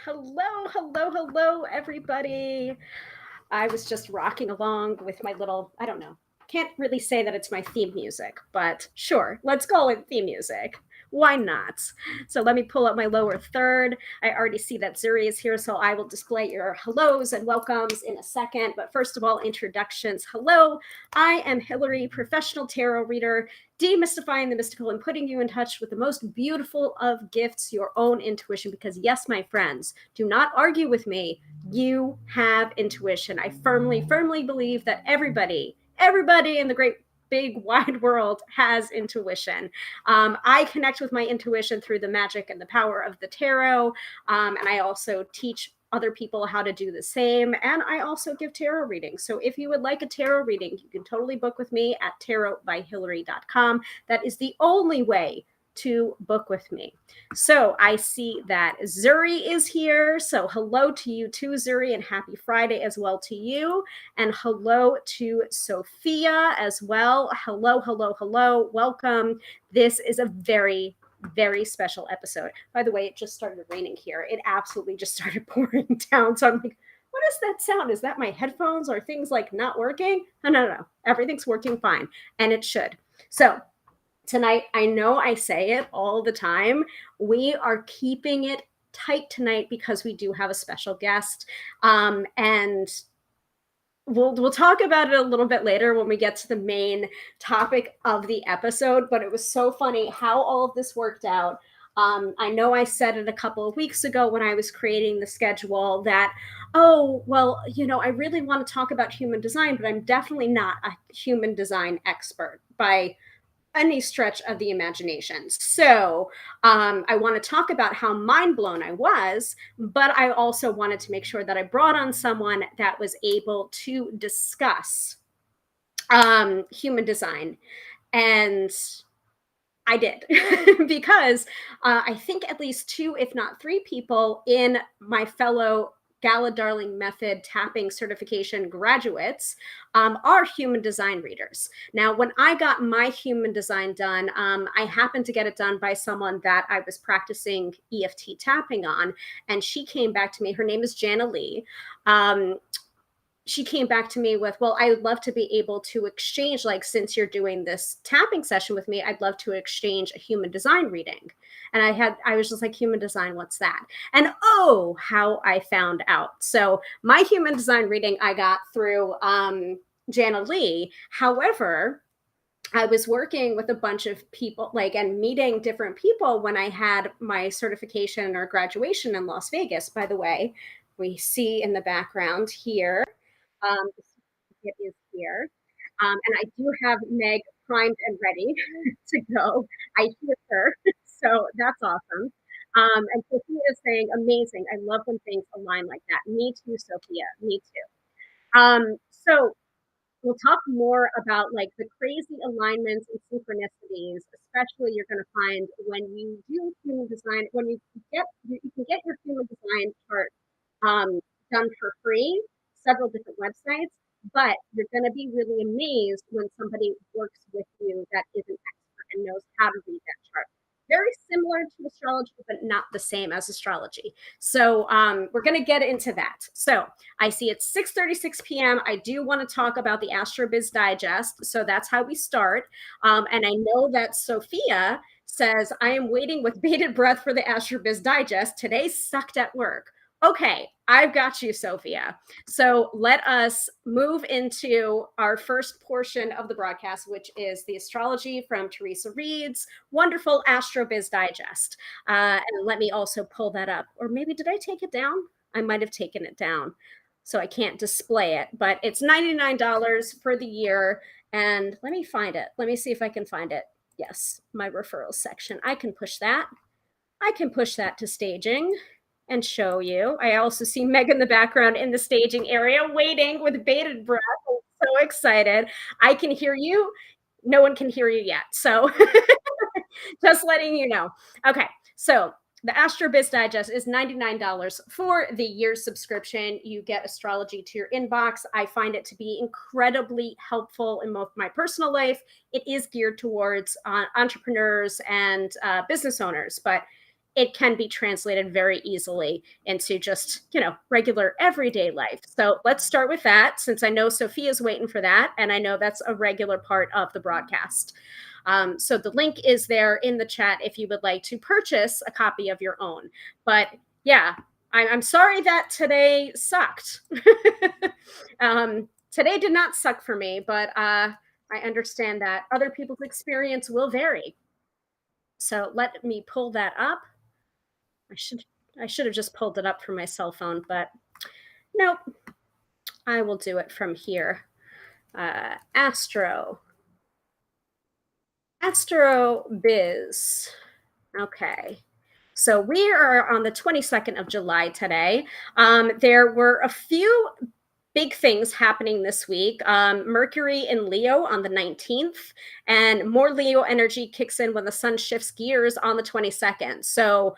Hello, everybody. I was just rocking along with my little, I don't know, can't really say that it's my theme music, but sure, let's call it theme music. Why not? So let me pull up my lower third. I already see that Zuri is here, so I will display your hellos and welcomes in a second. But first of all, introductions. Hello, I am Hilary, professional tarot reader, demystifying the mystical and putting you in touch with the most beautiful of gifts, your own intuition. Because yes, my friends, do not argue with me. You have intuition. I firmly believe that everybody in the great big wide world has intuition. I connect with my intuition through the magic and the power of the tarot. And I also teach other people how to do the same. And I also give tarot readings. So if you would like a tarot reading, you can totally book with me at tarotbyhilary.com. That is the only way to book with me. So I see that Zuri is here. So hello to you too, Zuri, and happy Friday as well to you. And hello to Sophia as well. Hello. Welcome. This is a very special episode. By the way, it just started raining here. It absolutely just started pouring down. So I'm like, what is that sound? Is that my headphones? Or things like not working? No. Everything's working fine. And it should. So tonight, I know I say it all the time, we are keeping it tight tonight because we do have a special guest. And we'll talk about it a little bit later when we get to the main topic of the episode, but it was so funny how all of this worked out. I know I said it a couple of weeks ago when I was creating the schedule that, oh, well, I really want to talk about human design, but I'm definitely not a human design expert by any stretch of the imagination. So I want to talk about how mind blown I was, but I also wanted to make sure that I brought on someone that was able to discuss human design. And I did because I think at least 2, if not 3 people in my fellow Gala Darling Method tapping certification graduates are human design readers. Now, when I got my human design done, I happened to get it done by someone that I was practicing EFT tapping on, and she came back to me. Her name is Jana Lee. She came back to me with, well, I would love to be able to exchange, like, since you're doing this tapping session with me, I'd love to exchange a human design reading. And I was just like, human design, what's that? And oh, how I found out. So my human design reading I got through Jana Lee. However, I was working with a bunch of people, and meeting different people when I had my certification or graduation in Las Vegas. By the way, we see in the background here, the certificate is here. And I do have Meg primed and ready to go. I hear her, so that's awesome. And Sophia is saying, amazing. I love when things align like that. Me too, Sophia. Me too. So we'll talk more about the crazy alignments and synchronicities, especially you're going to find when you do human design, when you can get your human design chart done for free, several different websites, but you're going to be really amazed when somebody works with you that is an expert and knows how to read that chart. Very similar to astrology, but not the same as astrology. So we're going to get into that. So I see it's 6:36 p.m. I do want to talk about the AstroBiz Digest. So that's how we start. And I know that Sophia says, I am waiting with bated breath for the AstroBiz Digest. Today sucked at work. Okay, I've got you, Sophia. So let us move into our first portion of the broadcast, which is the astrology from Teresa Reed's wonderful AstroBiz Digest. And let me also pull that up. Or maybe did I take it down? I might have taken it down, so I can't display it. But it's $99 for the year. And let me find it. Let me see if I can find it. Yes, my referrals section. I can push that. I can push that to staging and show you. I also see Meg in the background in the staging area waiting with bated breath. I'm so excited. I can hear you. No one can hear you yet. So just letting you know. Okay, so the AstroBiz Digest is $99 for the year subscription. You get astrology to your inbox. I find it to be incredibly helpful in both my personal life. It is geared towards entrepreneurs and business owners, but it can be translated very easily into just, regular everyday life. So let's start with that, since I know Sophia's waiting for that, and I know that's a regular part of the broadcast. So the link is there in the chat if you would like to purchase a copy of your own. But yeah, I'm sorry that today sucked. Today did not suck for me, but I understand that other people's experience will vary. So let me pull that up. I should have just pulled it up from my cell phone, but nope. I will do it from here. Astro Biz. Okay. So we are on the 22nd of July today. There were a few big things happening this week. Mercury in Leo on the 19th, and more Leo energy kicks in when the sun shifts gears on the 22nd. So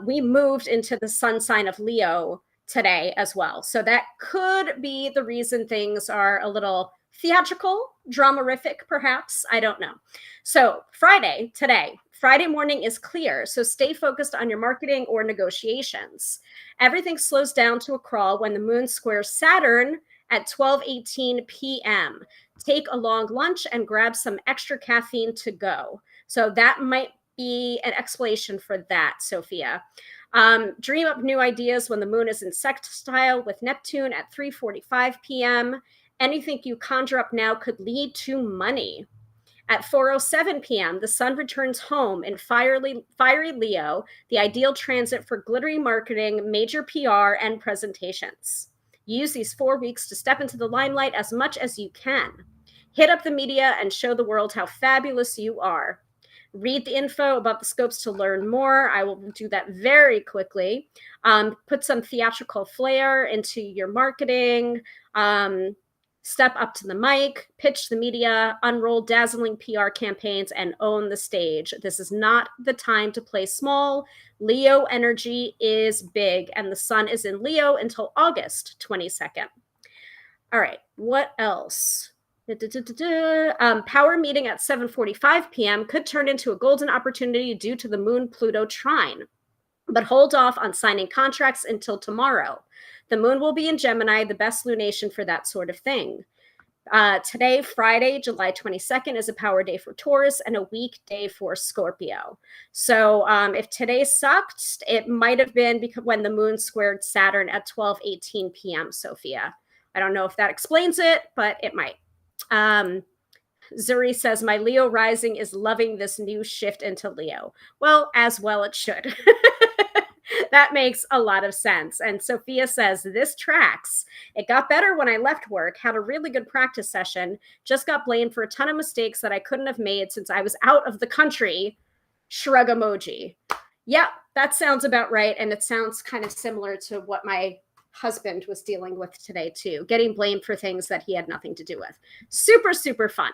we moved into the sun sign of Leo today as well. So that could be the reason things are a little theatrical, dramarific, perhaps. I don't know. So Friday morning is clear. So stay focused on your marketing or negotiations. Everything slows down to a crawl when the moon squares Saturn at 12:18 p.m. Take a long lunch and grab some extra caffeine to go. So that might be an explanation for that, Sophia. Dream up new ideas when the moon is in sextile with Neptune at 3:45 p.m. Anything you conjure up now could lead to money. At 4:07 p.m., the sun returns home in fiery Leo, the ideal transit for glittery marketing, major PR, and presentations. Use these 4 weeks to step into the limelight as much as you can. Hit up the media and show the world how fabulous you are. Read the info about the scopes to learn more. I will do that very quickly. Put some theatrical flair into your marketing. Step up to the mic, pitch the media, unroll dazzling PR campaigns, and own the stage. This is not the time to play small. Leo energy is big, and the sun is in Leo until August 22nd. All right, what else? Power meeting at 7:45 p.m. could turn into a golden opportunity due to the Moon-Pluto trine. But hold off on signing contracts until tomorrow. The moon will be in Gemini, the best lunation for that sort of thing. Today, Friday, July 22nd, is a power day for Taurus and a weak day for Scorpio. So if today sucked, it might have been because when the moon squared Saturn at 12:18 p.m., Sophia. I don't know if that explains it, but it might. Zuri says, my Leo rising is loving this new shift into Leo. Well it should. That makes a lot of sense. And Sophia says, this tracks. It got better when I left work, had a really good practice session, just got blamed for a ton of mistakes that I couldn't have made since I was out of the country. Shrug emoji. Yep, that sounds about right. And it sounds kind of similar to what my husband was dealing with today too, getting blamed for things that he had nothing to do with. Super, super fun.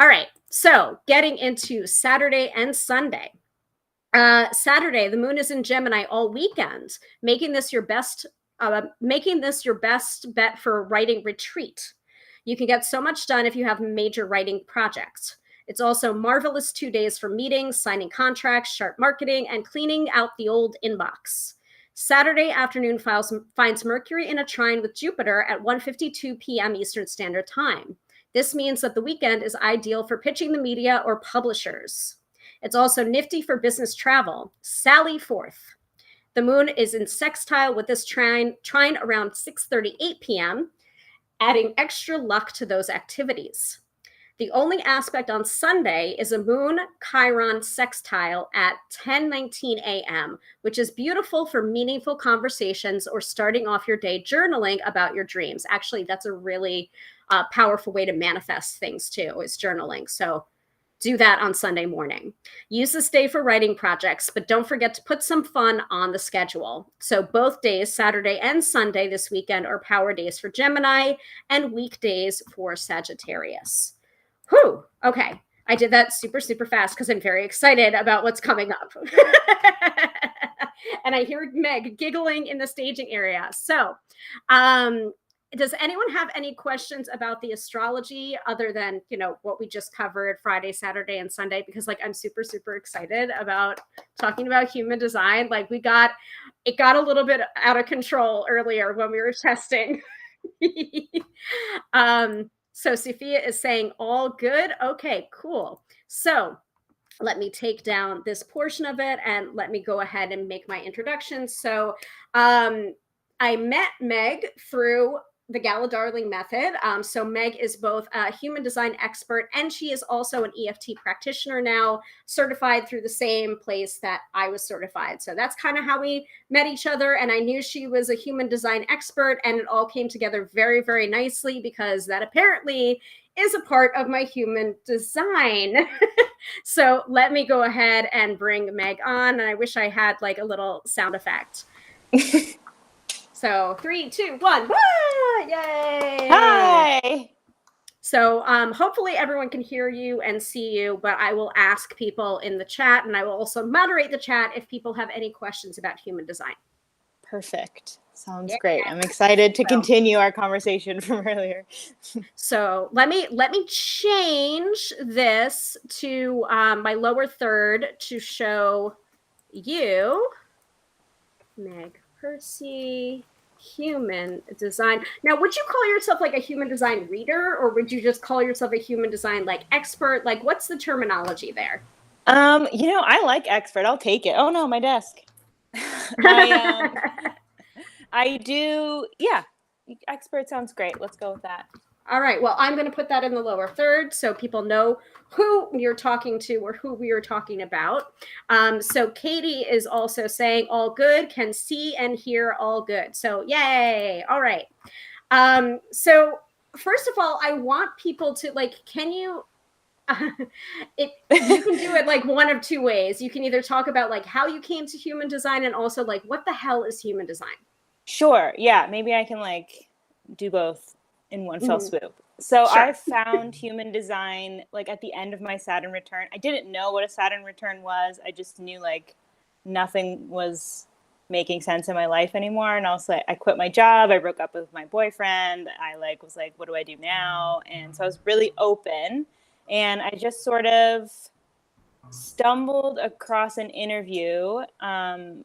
All right, so getting into Saturday and Sunday. Saturday, the moon is in Gemini all weekend, making this your best bet for a writing retreat. You can get so much done if you have major writing projects. It's also marvelous 2 days for meetings, signing contracts, sharp marketing, and cleaning out the old inbox. Saturday afternoon finds Mercury in a trine with Jupiter at 1:52 p.m. Eastern Standard Time. This means that the weekend is ideal for pitching the media or publishers. It's also nifty for business travel. Sally forth. The moon is in sextile with this trine around 6:38 p.m., adding extra luck to those activities. The only aspect on Sunday is a moon Chiron sextile at 10:19 a.m., which is beautiful for meaningful conversations or starting off your day journaling about your dreams. Actually, that's a really powerful way to manifest things too, is journaling. So do that on Sunday morning. Use this day for writing projects, but don't forget to put some fun on the schedule. So both days, Saturday and Sunday this weekend, are power days for Gemini and weekdays for Sagittarius. Whew, okay. I did that super, super fast because I'm very excited about what's coming up. And I hear Meg giggling in the staging area. So does anyone have any questions about the astrology other than, what we just covered Friday, Saturday, and Sunday? Because like, I'm super, super excited about talking about human design. Like it got a little bit out of control earlier when we were testing. So Sophia is saying all good. Okay, cool. So let me take down this portion of it and let me go ahead and make my introduction. So I met Meg through the Gala Darling Method. So Meg is both a human design expert and she is also an EFT practitioner now, certified through the same place that I was certified. So that's kind of how we met each other. And I knew she was a human design expert, and it all came together very, very nicely because that apparently is a part of my human design. So let me go ahead and bring Meg on. And I wish I had like a little sound effect. So 3, 2, 1. Wah! Yay! Hi. So hopefully everyone can hear you and see you, but I will ask people in the chat, and I will also moderate the chat if people have any questions about human design. Perfect. Sounds great. I'm excited to continue our conversation from earlier. So let me change this to my lower third to show you Meg Percy, human design. Now, would you call yourself like a human design reader, or would you just call yourself a human design like expert? Like, what's the terminology there? I like expert. I'll take it. Oh no, my desk. I do. Yeah. Expert sounds great. Let's go with that. All right. Well, I'm going to put that in the lower third so people know who you're talking to or who we are talking about. So Katie is also saying all good, can see and hear all good. So yay. All right. So first of all, I want people to can you, you can do it like one of two ways. You can either talk about like how you came to human design and also like what the hell is human design? Sure. Yeah. Maybe I can do both in one fell swoop. So Sure. I found human design at the end of my Saturn return. I didn't know what a Saturn return was. I just knew nothing was making sense in my life anymore. And also I quit my job. I broke up with my boyfriend. I was like, what do I do now? And so I was really open, and I just sort of stumbled across an interview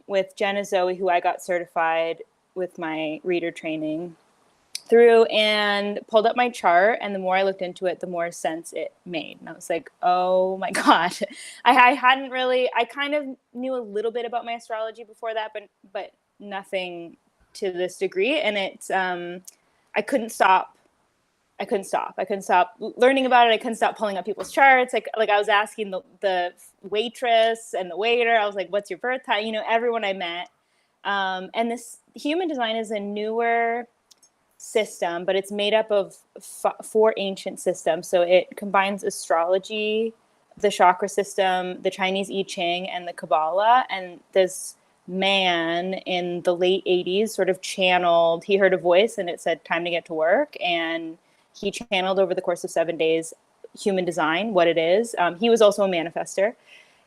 with Jenna Zoe, who I got certified with my reader training through, and pulled up my chart. And the more I looked into it, the more sense it made. And I was like, oh my God. I hadn't really, I kind of knew a little bit about my astrology before that, but nothing to this degree. And it's, I couldn't stop learning about it. I couldn't stop pulling up people's charts. Like I was asking the waitress and the waiter, I was like, what's your birth time? Everyone I met. And this human design is a newer system, but it's made up of 4 ancient systems. So it combines astrology, the chakra system, the Chinese I Ching, and the Kabbalah. And this man in the late 80s sort of channeled, he heard a voice and it said, time to get to work. And he channeled over the course of 7 days human design, what it is. He was also a manifester,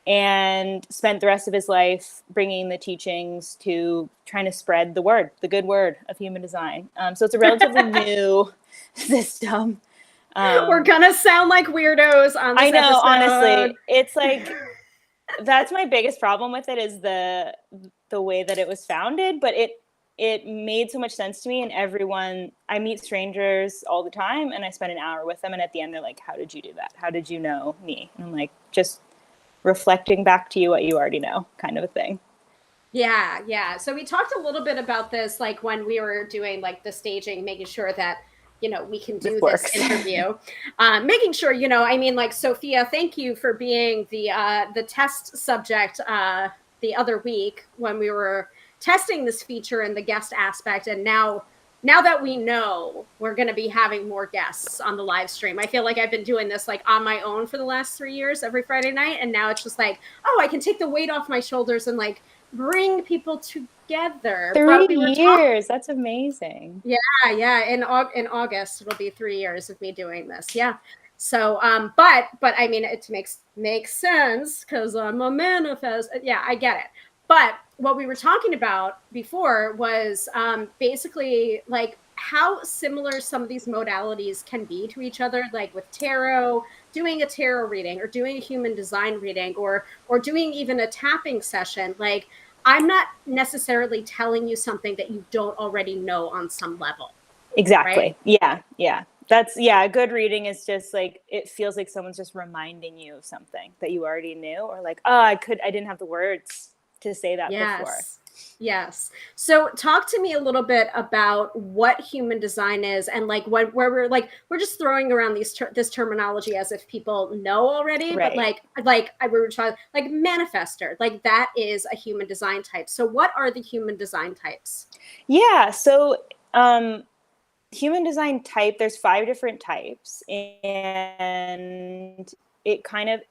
and spent the rest of his life bringing the teachings to trying to spread the good word of human design. So it's a relatively new system. We're gonna sound like weirdos on this episode. Honestly, it's that's my biggest problem with it, is the way that it was founded, but it made so much sense to me. And I meet strangers all the time, and I spend an hour with them, and at the end they're like, how did you do that? How did you know me? And I'm like, just reflecting back to you what you already know, kind of a thing. Yeah. So we talked a little bit about this, when we were doing the staging, making sure that, we can do this interview, making sure, Sophia, thank you for being the test subject the other week when we were testing this feature and the guest aspect. And now that we know we're going to be having more guests on the live stream, I feel like I've been doing this on my own for the last 3 years, every Friday night. And now it's just I can take the weight off my shoulders and bring people together. 3 years. That's amazing. Yeah. In August, it'll be 3 years of me doing this. Yeah. So, but I mean, it makes sense because I'm a manifest. Yeah, I get it. But what we were talking about before was basically how similar some of these modalities can be to each other, like with tarot, doing a tarot reading or doing a human design reading, or doing even a tapping session. Like, I'm not necessarily telling you something that you don't already know on some level, right? Exactly. Yeah. That's, yeah, a good reading is just like, it feels like someone's just reminding you of something that you already knew, or like, oh, I didn't have the words to say that before. Yes. Yes. So talk to me a little bit about what human design is, and like where we're just throwing around this terminology as if people know already, but Right. like I were talking like manifester, like that is a human design type. So what are the human design types? Yeah. So, human design type, there's 5 different types, and it kind of,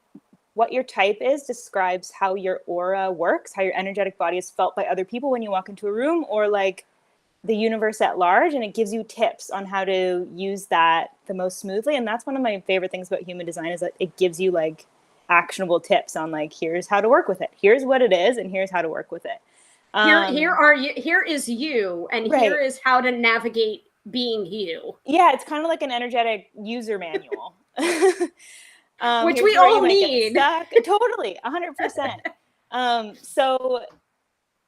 what your type is describes how your aura works, how your energetic body is felt by other people when you walk into a room, or like the universe at large, and it gives you tips on how to use that the most smoothly. And that's one of my favorite things about human design, is that it gives you like actionable tips on like, here's how to work with it, here's what it is, and here's how to work with it. Here is you, and here Right. is how to navigate being you, Yeah, it's kind of like an energetic user manual. which Here's we where you all might get need. stuck. Totally, 100%. So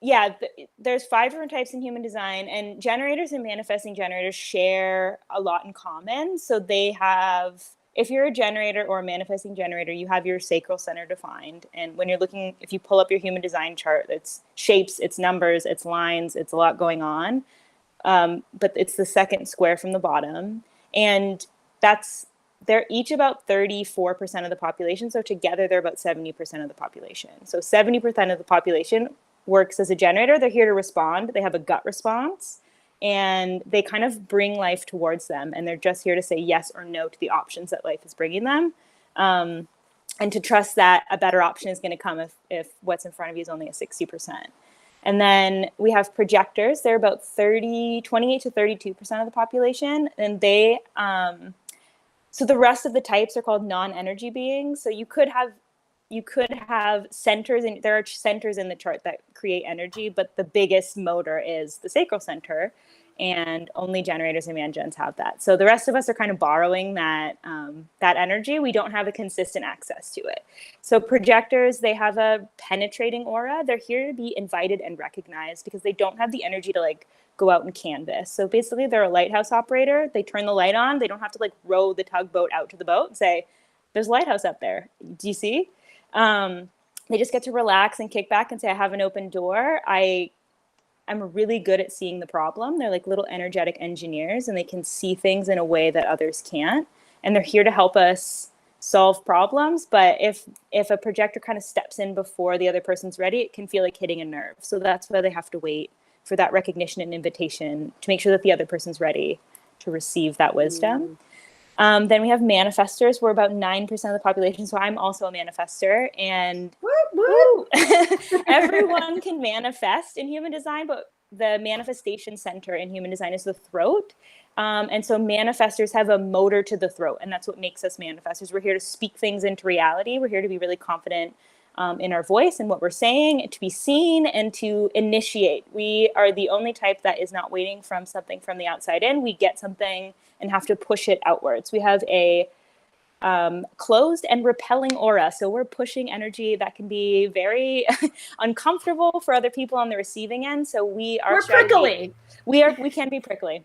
yeah, there's 5 different types in human design, and generators and manifesting generators share a lot in common. So they have, if you're a generator or a manifesting generator, you have your sacral center defined. And when you're looking, if you pull up your human design chart, it's shapes, it's numbers, it's lines, it's a lot going on. But it's the second square from the bottom. And that's, they're each about 34% of the population. So together, they're about 70% of the population. So 70% of the population works as a generator. They're here to respond. They have a gut response, and they kind of bring life towards them. And they're just here to say yes or no to the options that life is bringing them. And to trust that a better option is going to come if what's in front of you is only a 60%. And then we have projectors. They're about 28 to 32% of the population. And they, so the rest of the types are called non-energy beings. So you could have centers, and there are centers in the chart that create energy, but the biggest motor is the sacral center, and only generators and mangens have that. So the rest of us are kind of borrowing that that energy. We don't have a consistent access to it. So projectors, they have a penetrating aura. They're here to be invited and recognized because they don't have the energy to like go out and canvas. So basically they're a lighthouse operator. They turn the light on. They don't have to like row the tugboat out to the boat and say, there's a lighthouse up there. Do you see? They just get to relax and kick back and say, I have an open door. I'm really good at seeing the problem. They're like little energetic engineers, and they can see things in a way that others can't. And they're here to help us solve problems. But if a projector kind of steps in before the other person's ready, it can feel like hitting a nerve. So that's why they have to wait for that recognition and invitation to make sure that the other person's ready to receive that wisdom. Then we have manifestors. We're about 9% of the population. So I'm also a manifester, and Woo, everyone can manifest in human design, but the manifestation center in human design is the throat. And so manifestors have a motor to the throat, and that's what makes us manifestors. We're here to speak things into reality. We're here to be really confident in our voice and what we're saying, to be seen and to initiate. We are the only type that is not waiting from something from the outside in. We get something and have to push it outwards. We have a closed and repelling aura. So we're pushing energy that can be very uncomfortable for other people on the receiving end. So we're prickly. We can be prickly.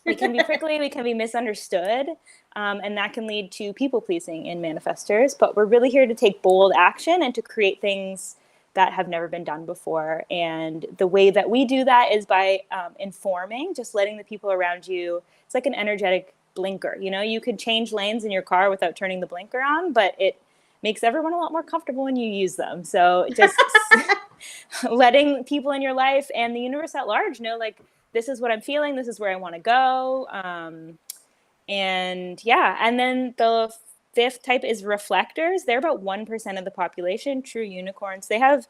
We can be prickly, we can be misunderstood, and that can lead to people pleasing in manifestors. But we're really here to take bold action and to create things that have never been done before. And the way that we do that is by informing, just letting the people around you. It's like an energetic blinker. You know, you could change lanes in your car without turning the blinker on, but it makes everyone a lot more comfortable when you use them. So just letting people in your life and the universe at large know, like, this is what I'm feeling, this is where I want to go. And yeah, and then the fifth type is reflectors. They're about 1% of the population, true unicorns. They have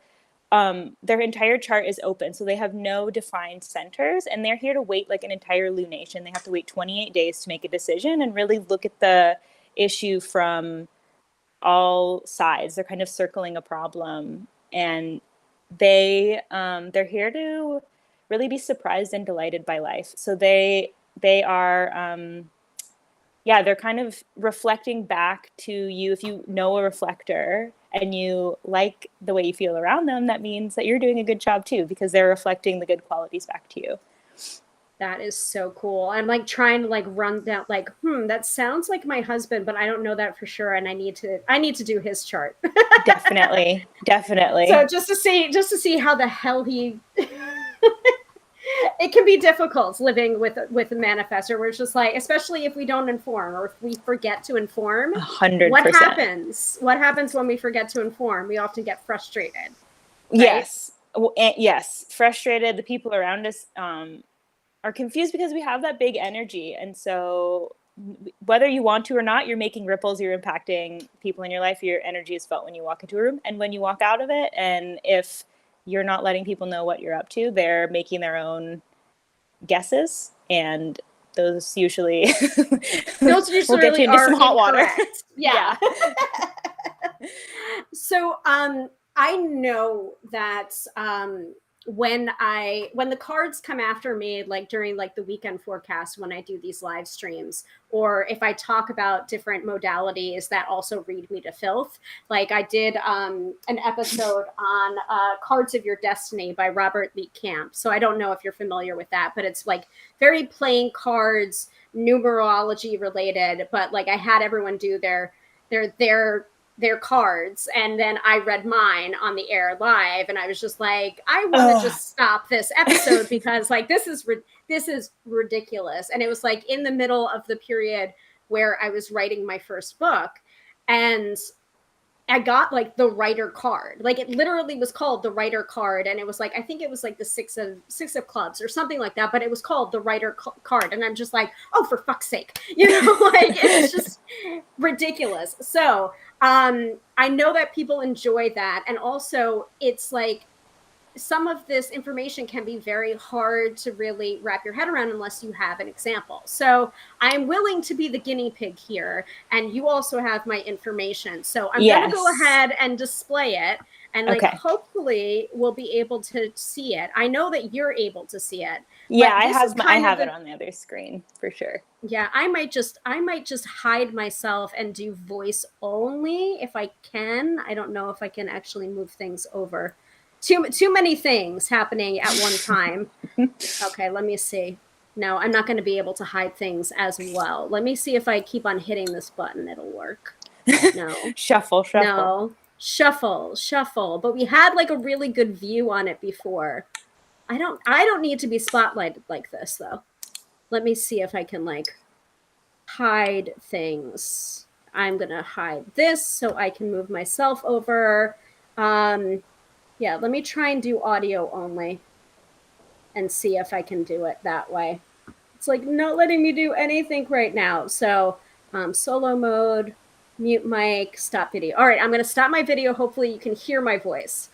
their entire chart is open, so they have no defined centers, and they're here to wait like an entire lunation. They have to wait 28 days to make a decision and really look at the issue from all sides. They're kind of circling a problem, and they're here to really be surprised and delighted by life. So they they are, they're kind of reflecting back to you. If you know a reflector and you like the way you feel around them, that means that you're doing a good job too, because they're reflecting the good qualities back to you. That is so cool. I'm like trying to like run down like, that sounds like my husband, but I don't know that for sure. And I need to do his chart. Definitely. So just to see how the hell he it can be difficult living with a manifestor where it's just like, especially if we don't inform or if we forget to inform. 100%. What happens when we forget to inform? We often get frustrated. Right? Yes. Yes. Frustrated. The people around us are confused because we have that big energy. And so whether you want to or not, you're making ripples, you're impacting people in your life. Your energy is felt when you walk into a room and when you walk out of it. And if you're not letting people know what you're up to, they're making their own guesses, and those usually will get you into some hot water. Yeah. So I know that when the cards come after me, like during like the weekend forecast, when I do these live streams, or if I talk about different modalities that also read me to filth, like I did an episode on Cards of Your Destiny by Robert Lee Camp. So I don't know if you're familiar with that, but it's like very playing cards, numerology related, but like I had everyone do their cards, and then I read mine on the air live, and I was just like, I want to just stop this episode because like this is ridiculous. And it was like in the middle of the period where I was writing my first book, and I got like the writer card. Like it literally was called the writer card, and it was like, I think it was like the six of clubs or something like that, but it was called the writer card. And I'm just like, oh, for fuck's sake, like it was just ridiculous. So I know that people enjoy that, and also it's like some of this information can be very hard to really wrap your head around unless you have an example. So I'm willing to be the guinea pig here, and you also have my information. So I'm going to go ahead and display it, and like hopefully we'll be able to see it. I know that you're able to see it. Yeah, I have it on the other screen for sure. Yeah, I might just hide myself and do voice only if I can. I don't know if I can actually move things over. Too many things happening at one time. Okay, let me see. No, I'm not going to be able to hide things as well. Let me see if I keep on hitting this button, it'll work. No. Shuffle. No. Shuffle. But we had like a really good view on it before. I don't need to be spotlighted like this though. Let me see if I can like hide things. I'm going to hide this so I can move myself over. Yeah, let me try and do audio only and see if I can do it that way. It's like not letting me do anything right now. So solo mode, mute mic, stop video. All right, I'm going to stop my video. Hopefully you can hear my voice.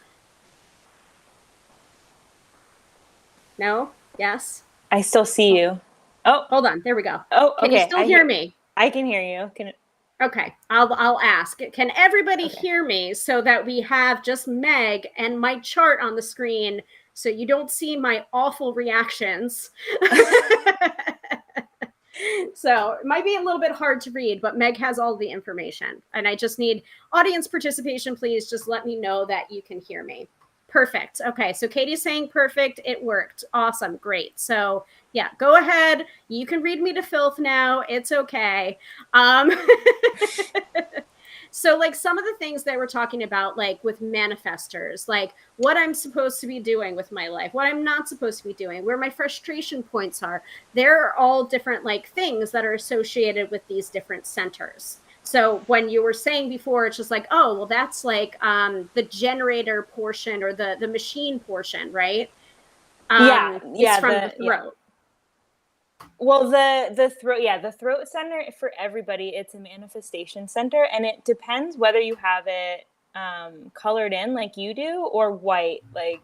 No? Yes? I still see you. Oh, hold on. There we go. Oh, okay. Can you still hear me? I can hear you. Okay, I'll ask. Can everybody hear me so that we have just Meg and my chart on the screen so you don't see my awful reactions? So it might be a little bit hard to read, but Meg has all the information. And I just need audience participation. Please just let me know that you can hear me. Perfect. Okay, so Katie's saying perfect. It worked. Awesome. Great. So yeah, go ahead. You can read me to filth now. It's okay. So like some of the things that we're talking about, like with manifestors, like what I'm supposed to be doing with my life, what I'm not supposed to be doing, where my frustration points are, they're all different like things that are associated with these different centers. So when you were saying before, it's just like, oh, well, that's like the generator portion or the machine portion, right? It's from the throat. Yeah. Well, the throat, the throat center for everybody, it's a manifestation center, and it depends whether you have it colored in like you do or white. Like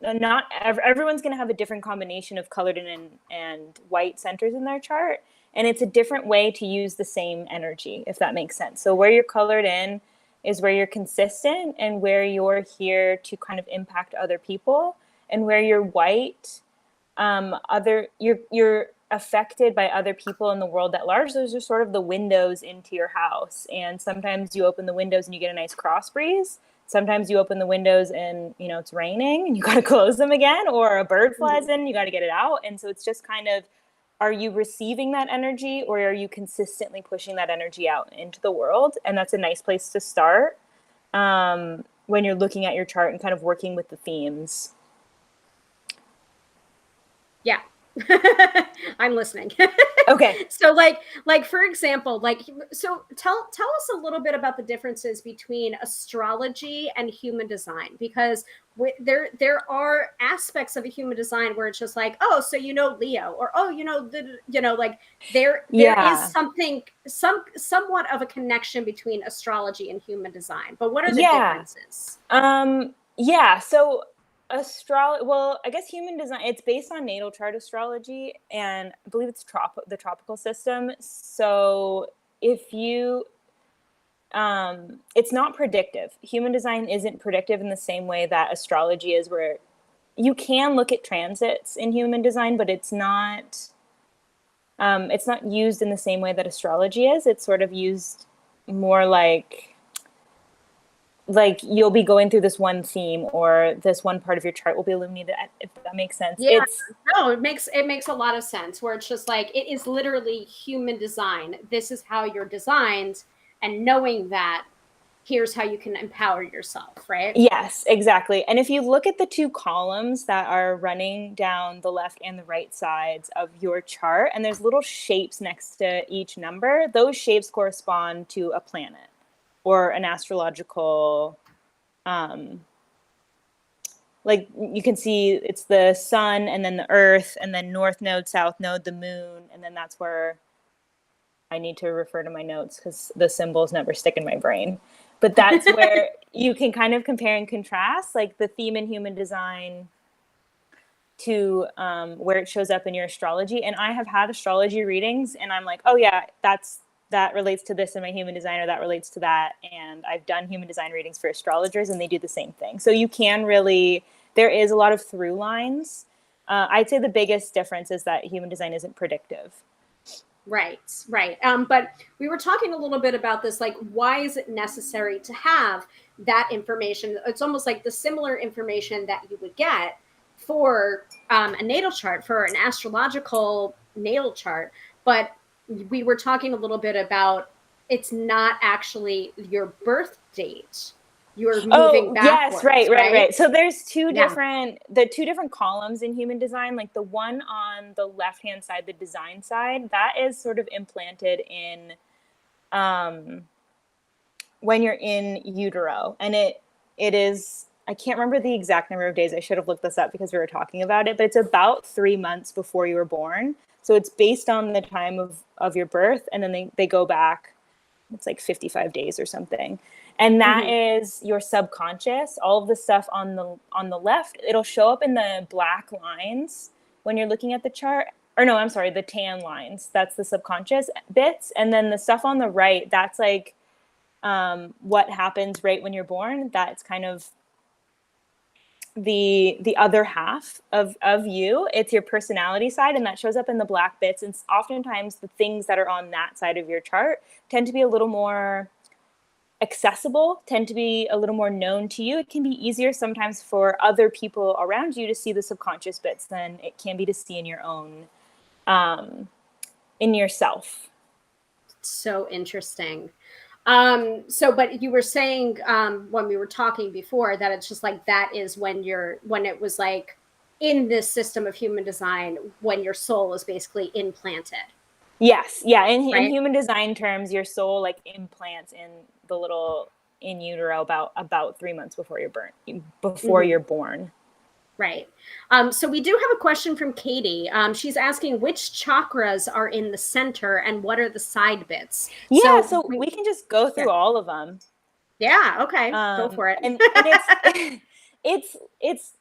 not everyone's going to have a different combination of colored in and white centers in their chart. And it's a different way to use the same energy, if that makes sense. So where you're colored in is where you're consistent and where you're here to kind of impact other people. And where you're white, you're affected by other people in the world at large. Those are sort of the windows into your house. And sometimes you open the windows and you get a nice cross breeze. Sometimes you open the windows and, you know, it's raining and you got to close them again, or a bird flies in, you got to get it out. And so it's just kind of, are you receiving that energy, or are you consistently pushing that energy out into the world? And that's a nice place to start when you're looking at your chart and kind of working with the themes. Yeah. I'm listening. Okay. So like for example, like, so tell us a little bit about the differences between astrology and human design, because there are aspects of a human design where it's just like, oh, so you know Leo, or oh, you know like there is something somewhat of a connection between astrology and human design. But what are the differences? So astrology, well, I guess human design, it's based on natal chart astrology, and I believe it's the tropical system. So if you it's not predictive. Human design isn't predictive in the same way that astrology is, where you can look at transits in human design, but it's not used in the same way that astrology is. It's sort of used more like you'll be going through this one theme, or this one part of your chart will be illuminated, if that makes sense. Yeah, no, it makes a lot of sense, where it's just like, it is literally human design. This is how you're designed, and knowing that, here's how you can empower yourself, right? Yes, exactly. And if you look at the two columns that are running down the left and the right sides of your chart, and there's little shapes next to each number, those shapes correspond to a planet or an astrological, like you can see it's the sun, and then the earth, and then north node, south node, the moon, and then that's where I need to refer to my notes because the symbols never stick in my brain. But that's where you can kind of compare and contrast, like the theme in human design to where it shows up in your astrology. And I have had astrology readings, and I'm like, oh yeah, that relates to this in my human design, or that relates to that. And I've done human design readings for astrologers, and they do the same thing. So you can really, there is a lot of through lines. I'd say the biggest difference is that human design isn't predictive. Right. But we were talking a little bit about this, like, why is it necessary to have that information? It's almost like the similar information that you would get for a natal chart, for an astrological natal chart. But we were talking a little bit about, it's not actually your birth date. You're moving backwards. Yes, right. So there's two different columns in human design. Like the one on the left-hand side, the design side, that is sort of implanted in when you're in utero. And it is, I can't remember the exact number of days. I should have looked this up because we were talking about it, but it's about 3 months before you were born. So it's based on the time of your birth, and then they go back, it's like 55 days or something. And that is your subconscious. All of the stuff on the left, it'll show up in the black lines when you're looking at the chart. Or no, I'm sorry, the tan lines. That's the subconscious bits. And then the stuff on the right, that's like what happens right when you're born. That's kind of the other half of you. It's your personality side, and that shows up in the black bits. And oftentimes the things that are on that side of your chart tend to be a little more accessible, tend to be a little more known to you. It can be easier sometimes for other people around you to see the subconscious bits than it can be to see in your own, in yourself. So interesting. But you were saying when we were talking before that it's just like, that is when it was like in this system of human design, when your soul is basically implanted. Yes. Yeah. In human design terms, your soul like implants in the little in utero about 3 months before you're born. Right. So we do have a question from Katie. She's asking which chakras are in the center and what are the side bits. Yeah. So we can just go through all of them. Yeah. Okay. Go for it. And it's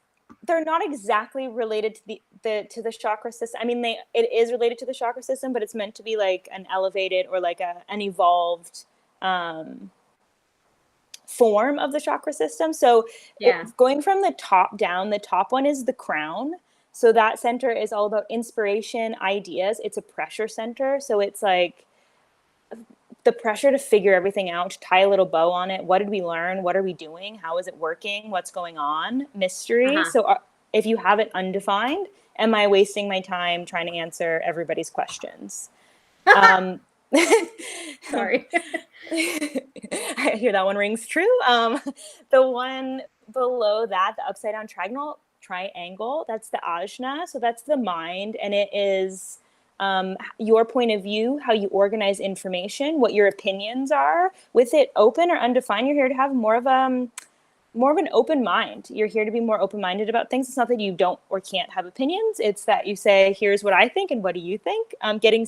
they're not exactly related to the chakra system. I mean, it is related to the chakra system, but it's meant to be like an elevated or like an evolved form of the chakra system. So going from the top down, the top one is the crown. So that center is all about inspiration, ideas. It's a pressure center. So it's like the pressure to figure everything out, to tie a little bow on it. What did we learn? What are we doing? How is it working? What's going on? Mystery. Uh-huh. So if you have it undefined, am I wasting my time trying to answer everybody's questions? Sorry. I hear that one rings true. The one below that, the upside down triangle, that's the ajna. So that's the mind, and it is your point of view, how you organize information, what your opinions are. With it open or undefined, you're here to have more of an open mind. You're here to be more open-minded about things. It's not that you don't or can't have opinions. It's that you say, here's what I think and what do you think? Getting,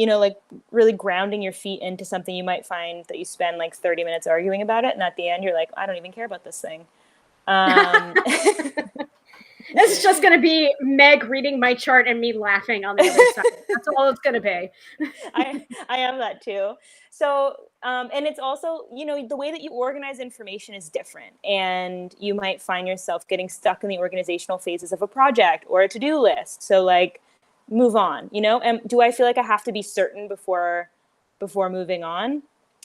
like really grounding your feet into something, you might find that you spend like 30 minutes arguing about it. And at the end, you're like, I don't even care about this thing. It's just going to be Meg reading my chart and me laughing on the other side. That's all it's going to be. I am that too. So, and it's also, the way that you organize information is different. And you might find yourself getting stuck in the organizational phases of a project or a to-do list. So like, move on, and do I feel like I have to be certain before moving on?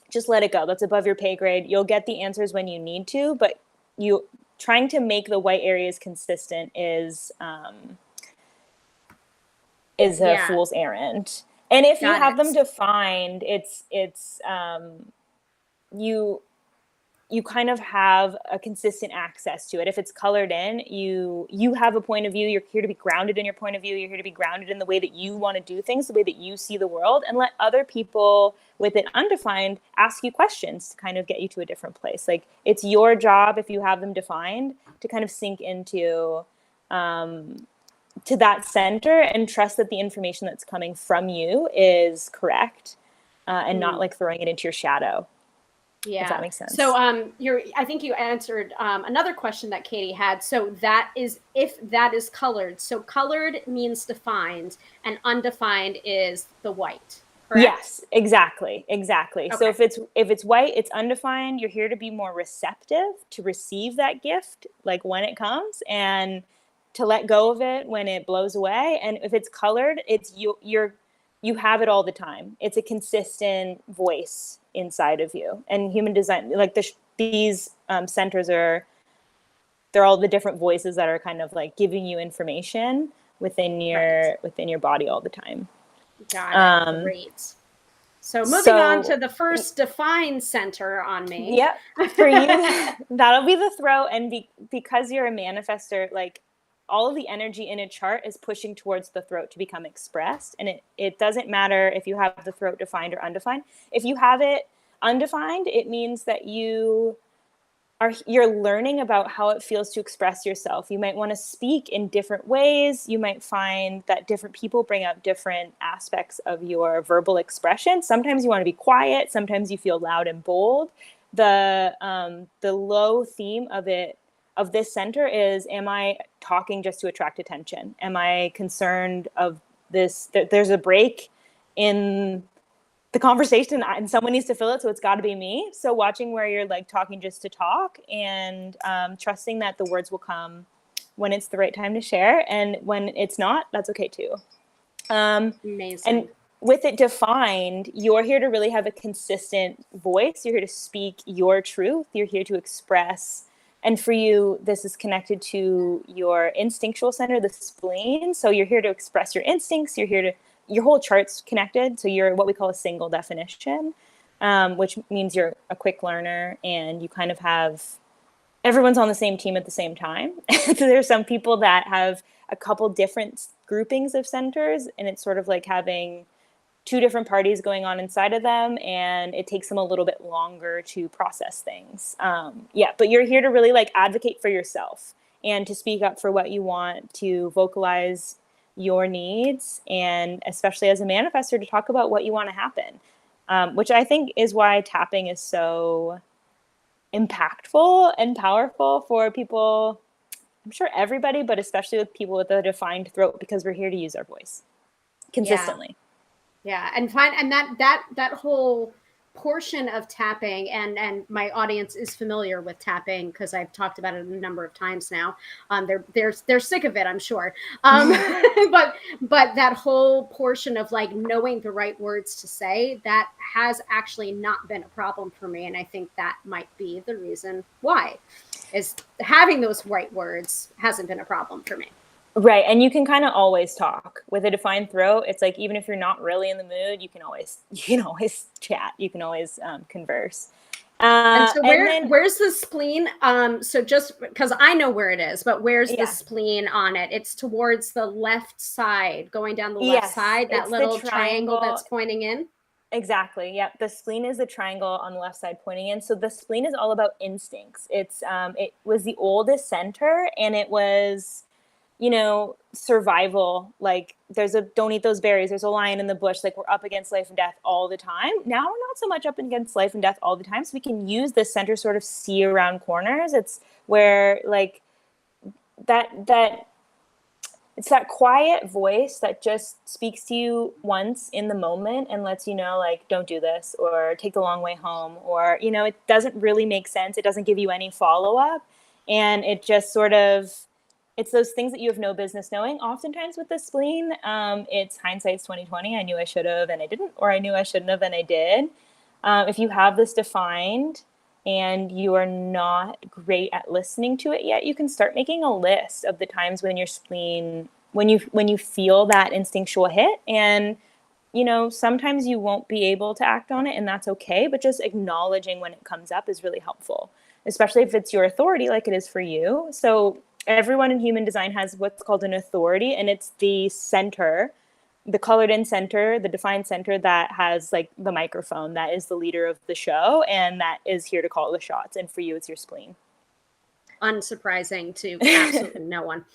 Just let it go. That's above your pay grade. You'll get the answers when you need to, but you trying to make the white areas consistent is a fool's errand. And if you have them defined, it's you kind of have a consistent access to it. If it's colored in, you have a point of view. You're here to be grounded in your point of view. You're here to be grounded in the way that you want to do things, the way that you see the world, and let other people with it undefined ask you questions to kind of get you to a different place. Like, it's your job, if you have them defined, to kind of sink into to that center and trust that the information that's coming from you is correct, and not like throwing it into your shadow. Yeah, if that makes sense. So I think you answered another question that Katie had. So that is, if that is colored. So colored means defined, and undefined is the white. Correct? Yes, exactly. Okay. So if it's white, it's undefined. You're here to be more receptive to receive that gift, like when it comes, and to let go of it when it blows away. And if it's colored, it's you have it all the time. It's a consistent voice inside of you. And human design, like these centers they're all the different voices that are kind of like giving you information within your body all the time. Got it. Great. So moving on to the first defined center on me. Yep. For you, that'll be the throat. And because you're a manifestor, like, all of the energy in a chart is pushing towards the throat to become expressed. And it doesn't matter if you have the throat defined or undefined. If you have it undefined, it means that you're learning about how it feels to express yourself. You might want to speak in different ways. You might find that different people bring out different aspects of your verbal expression. Sometimes you want to be quiet. Sometimes you feel loud and bold. The low theme of this center is, am I talking just to attract attention? Am I concerned of this? There's a break in the conversation and someone needs to fill it, so it's got to be me. So watching where you're like talking just to talk, and trusting that the words will come when it's the right time to share, and when it's not, that's okay too. Amazing. And with it defined, you're here to really have a consistent voice. You're here to speak your truth. You're here to express. And for you, this is connected to your instinctual center, the spleen. So you're here to express your instincts. Your whole chart's connected. So you're what we call a single definition, which means you're a quick learner, and you kind of have, everyone's on the same team at the same time. So there's some people that have a couple different groupings of centers, and it's sort of like having two different parties going on inside of them, and it takes them a little bit longer to process things. But you're here to really like advocate for yourself and to speak up for what you want, to vocalize your needs, and especially as a manifestor, to talk about what you want to happen, which I think is why tapping is so impactful and powerful for people. I'm sure everybody, but especially with people with a defined throat, because we're here to use our voice consistently. Yeah, and that whole portion of tapping, and my audience is familiar with tapping because I've talked about it a number of times now. They're sick of it, I'm sure. But that whole portion of like knowing the right words to say, that has actually not been a problem for me, and I think that might be the reason why, is having those right words hasn't been a problem for me. Right. And you can kind of always talk with a defined throat. It's like, even if you're not really in the mood, you can always chat. You can always converse. And so where's the spleen? So just because I know where it is, but where's the spleen on it? It's towards the left side, going down the left side, that little triangle that's pointing in. Exactly. Yep. The spleen is the triangle on the left side pointing in. So the spleen is all about instincts. It's it was the oldest center, and it was, survival. Like, don't eat those berries. There's a lion in the bush. Like, we're up against life and death all the time. Now we're not so much up against life and death all the time. So we can use this center sort of see around corners. It's where like that it's that quiet voice that just speaks to you once in the moment and lets you know, like, don't do this, or take the long way home, or, it doesn't really make sense. It doesn't give you any follow-up. And it just sort of, it's those things that you have no business knowing. Oftentimes with the spleen, it's hindsight's 2020. I knew I should have and I didn't, or I knew I shouldn't have and I did. If you have this defined and you are not great at listening to it yet, you can start making a list of the times when your spleen, when you feel that instinctual hit. And, sometimes you won't be able to act on it, and that's okay. But just acknowledging when it comes up is really helpful, especially if it's your authority, like it is for you. So everyone in human design has what's called an authority, and it's the center, the colored in center, the defined center that has like the microphone, that is the leader of the show, and that is here to call the shots. And for you, it's your spleen. Unsurprising to absolutely no one.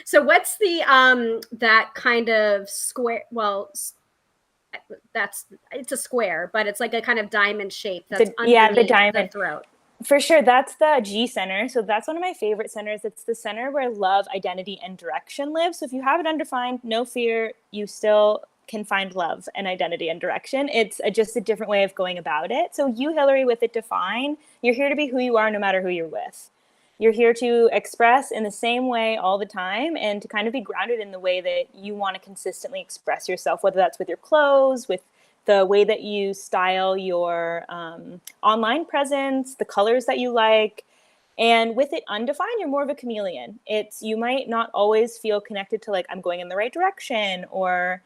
So what's the that kind of square? Well, it's a square, but it's like a kind of diamond shape that's underneath the diamond throat. For sure. That's the G center. So that's one of my favorite centers. It's the center where love, identity, and direction live. So if you have it undefined, no fear, you still can find love and identity and direction. It's just a different way of going about it. So you, Hilary, with it defined, you're here to be who you are no matter who you're with. You're here to express in the same way all the time, and to kind of be grounded in the way that you want to consistently express yourself, whether that's with your clothes, with the way that you style your online presence, the colors that you like. And with it undefined, you're more of a chameleon. You might not always feel connected to, like, I'm going in the right direction, or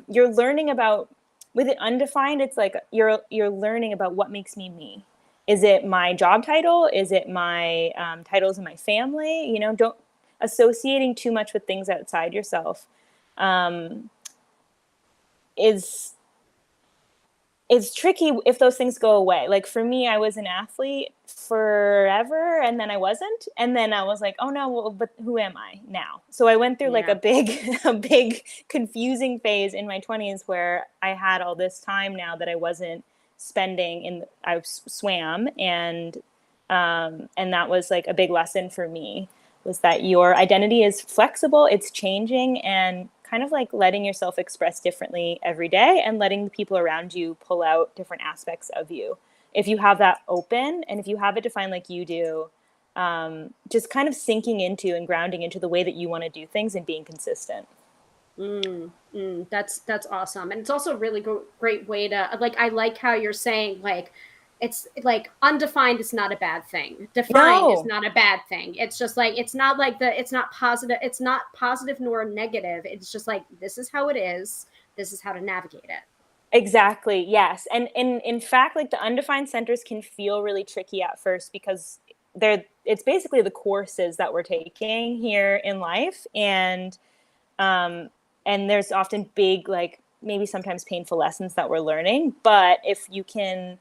you're learning about, with it undefined, it's like you're learning about what makes me me. Is it my job title? Is it my titles in my family? Don't associating too much with things outside yourself it's tricky if those things go away. Like for me, I was an athlete forever, and then I wasn't. And then I was like, oh no, well, but who am I now? So I went through like a big confusing phase in my 20s where I had all this time now that I wasn't spending I swam. And that was like a big lesson for me, was that your identity is flexible, it's changing, and kind of like letting yourself express differently every day, and letting the people around you pull out different aspects of you. If you have that open, and if you have it defined like you do, just kind of sinking into and grounding into the way that you want to do things and being consistent. That's awesome. And it's also a really great way to, like, I like how you're saying, like, it's like undefined is not a bad thing. Defined is not a bad thing. It's just like, it's not positive nor negative. It's just like, this is how it is. This is how to navigate it. Exactly. Yes. And in fact, like, the undefined centers can feel really tricky at first, because it's basically the courses that we're taking here in life. And there's often big, like, maybe sometimes painful lessons that we're learning. But if you can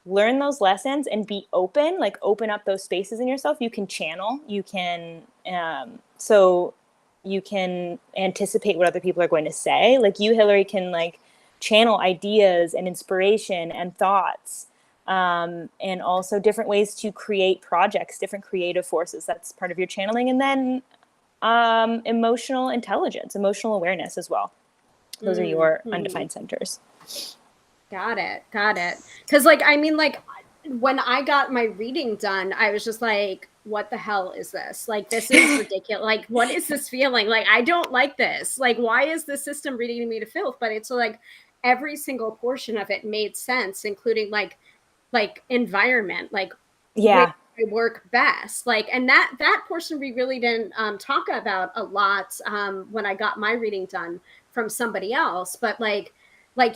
learn those lessons and be open, like open up those spaces in yourself, you can channel, you can, so you can anticipate what other people are going to say. Like you, Hilary, can like channel ideas and inspiration and thoughts, and also different ways to create projects, different creative forces. That's part of your channeling. And then emotional intelligence, emotional awareness as well. Those are your undefined centers. Got it. Got it. Because, like, I mean, like, when I got my reading done, I was just like, what the hell is this? Like, this is ridiculous. Like, what is this feeling? Like, I don't like this. Like, why is the system reading me to filth? But it's like every single portion of it made sense, including like environment, like where Yeah. I work best. Like, and that portion we really didn't talk about a lot when I got my reading done from somebody else. But like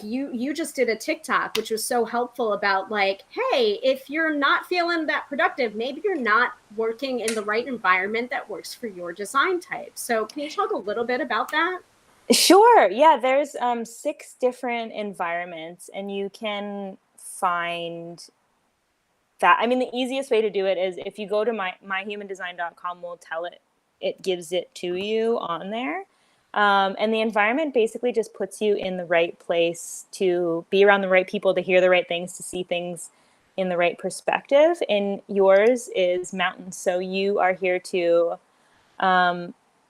you just did a TikTok, which was so helpful about like, hey, if you're not feeling that productive, maybe you're not working in the right environment that works for your design type. So can you talk a little bit about that? Sure. Yeah, there's 6 different environments, and you can find that. I mean, the easiest way to do it is if you go to myhumandesign.com, we'll tell it, it gives it to you on there. And the environment basically just puts you in the right place to be around the right people, to hear the right things, to see things in the right perspective. And yours is mountains. So you are here to,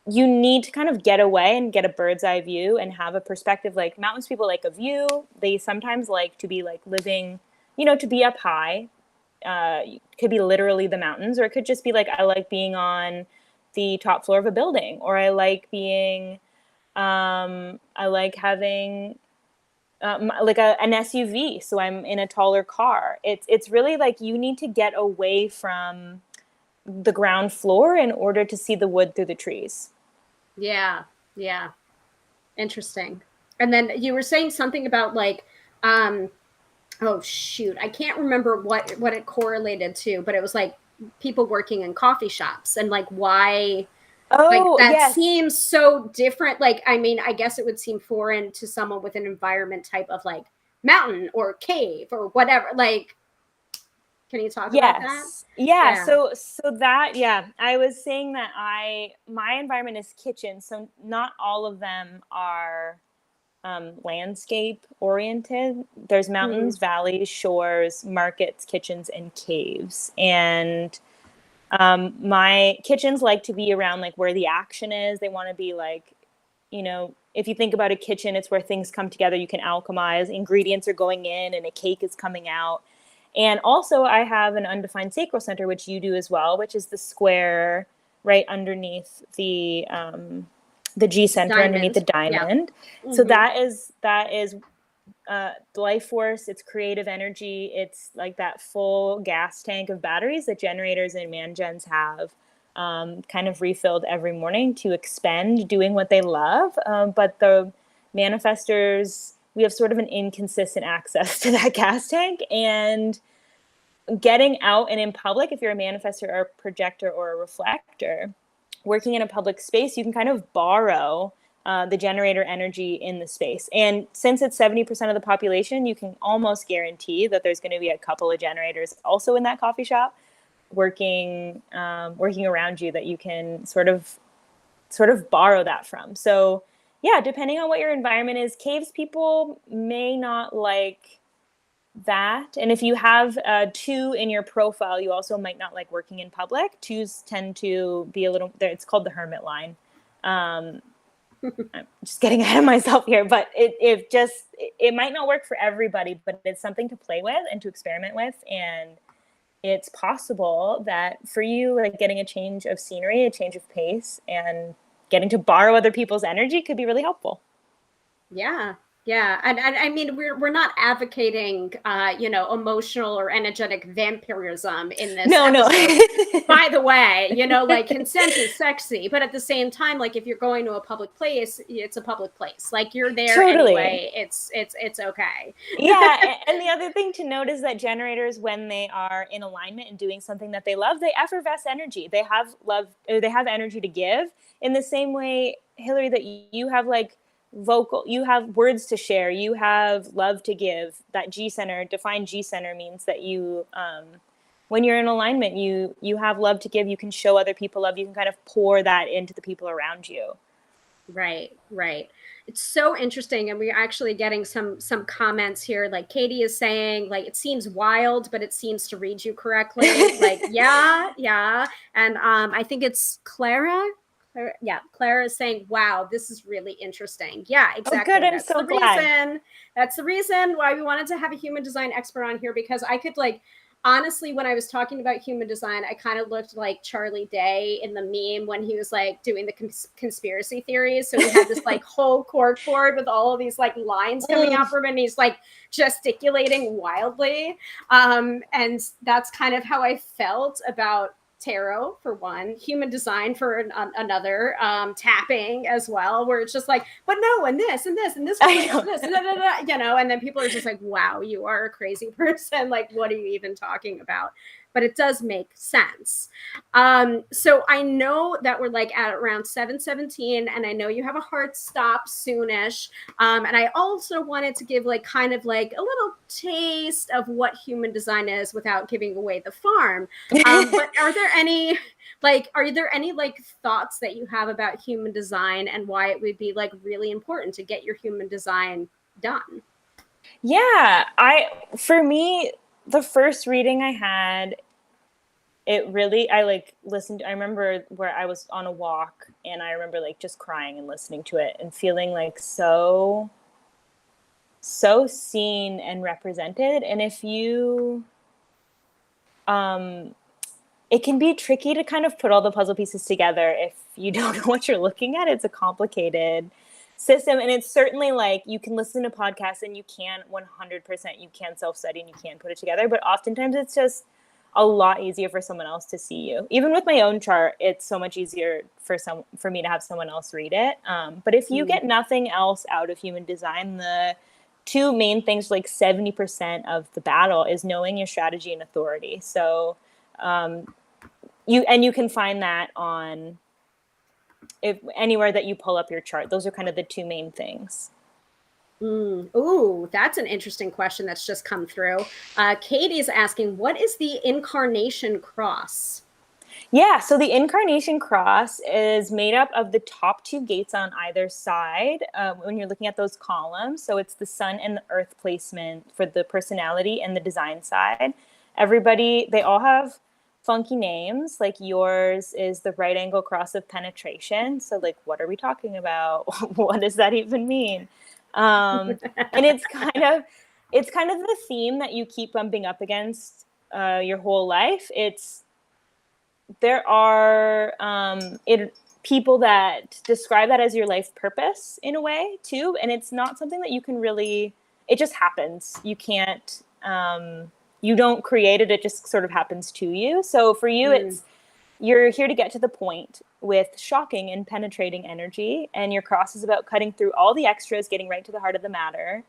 you need to kind of get away and get a bird's eye view and have a perspective. Like mountains people like a view. They sometimes like to be like living, to be up high. It could be literally the mountains, or it could just be like, I like being on the top floor of a building, or I like being, I like having like an SUV, so I'm in a taller car. It's really like you need to get away from the ground floor in order to see the wood through the trees. Yeah, yeah. Interesting. And then you were saying something about like um oh shoot, I can't remember what it correlated to, but it was like people working in coffee shops and like why like Oh, that yes. seems so different. Like, I mean, I guess it would seem foreign to someone with an environment type of like mountain or cave or whatever. Like, can you talk about that? Yes. Yeah. Yeah. So that, yeah, I was saying that my environment is kitchen. So not all of them are landscape oriented. There's Hmm. mountains, valleys, shores, markets, kitchens, and caves. And my kitchens like to be around like where the action is. They want to be like, if you think about a kitchen, it's where things come together. You can alchemize, ingredients are going in and a cake is coming out. And also I have an undefined sacral center, which you do as well, which is the square right underneath the G center, underneath Diamond. the Yeah. diamond. So Hmm. that is life force. It's creative energy. It's like that full gas tank of batteries that generators and man gens have, kind of refilled every morning to expend doing what they love. But the manifestors, we have sort of an inconsistent access to that gas tank. And getting out and in public, if you're a manifestor or a projector or a reflector, working in a public space, you can kind of borrow the generator energy in the space. And since it's 70% of the population, you can almost guarantee that there's going to be a couple of generators also in that coffee shop working around you that you can sort of borrow that from. So yeah, depending on what your environment is, caves people may not like that. And if you have 2 in your profile, you also might not like working in public. 2s tend to be a little, it's called the hermit line. Um, I'm just getting ahead of myself here, but it might not work for everybody, but it's something to play with and to experiment with. And it's possible that for you, like getting a change of scenery, a change of pace, and getting to borrow other people's energy could be really helpful. Yeah. Yeah. And I mean, we're not advocating, emotional or energetic vampirism in this No, no. episode. By the way, like consent is sexy, but at the same time, like if you're going to a public place, it's a public place. Like you're there Totally. anyway. It's okay. Yeah, and the other thing to note is that generators, when they are in alignment and doing something that they love, they effervesce energy. They have love, or they have energy to give. In the same way, Hilary, that you have like you have words to share, you have love to give. That G center, defined G center, means that when you're in alignment, you have love to give. You can show other people love. You can kind of pour that into the people around you. Right, right. It's so interesting, and we're actually getting some comments here. Like Katie is saying, like it seems wild, but it seems to read you correctly. Like, yeah, yeah. And I think it's Clara. Yeah, Clara is saying, wow, this is really interesting. Yeah, Oh, exactly. good. I'm so glad. That's the reason why we wanted to have a human design expert on here, because I could like, honestly, when I was talking about human design, I kind of looked like Charlie Day in the meme when he was like doing the conspiracy theories. So he had this like whole cork board with all of these like lines coming out from him, and he's like gesticulating wildly. And that's kind of how I felt about tarot for one, human design for another, tapping as well, where it's just like, but no, and this and this and this, this you know, and then people are just like, wow, you are a crazy person. Like, what are you even talking about? But it does make sense. So I know that we're like at around 7:17, and I know you have a hard stop soonish. And I also wanted to give like kind of like a little taste of what human design is without giving away the farm. But are there any like thoughts that you have about human design and why it would be like really important to get your human design done? Yeah, for me, the first reading I had, it really, I like listened. I remember where I was on a walk, and I remember like just crying and listening to it and feeling like so seen and represented. And if you it can be tricky to kind of put all the puzzle pieces together if you don't know what you're looking at. It's a complicated system, and it's certainly like you can listen to podcasts and you can 100%, you can self-study and you can put it together, but oftentimes it's just a lot easier for someone else to see you. Even with my own chart, it's so much easier for me to have someone else read it. But if you get nothing else out of human design, the two main things, like 70% of the battle, is knowing your strategy and authority. So you can find that on anywhere that you pull up your chart. Those are kind of the two main things. Ooh, that's an interesting question that's just come through. Katie's asking, what is the incarnation cross? Yeah, so the incarnation cross is made up of the top two gates on either side when you're looking at those columns. So it's the sun and the earth placement for the personality and the design side. They all have funky names. Like yours is the right angle cross of penetration. So like, what are we talking about? What does that even mean? And it's kind of the theme that you keep bumping up against your whole life. There are people that describe that as your life purpose in a way too, and it's not something that you can really. It just happens. You can't. You don't create it. It just sort of happens to you. So for you, you're here to get to the point with shocking and penetrating energy, and your cross is about cutting through all the extras, getting right to the heart of the matter,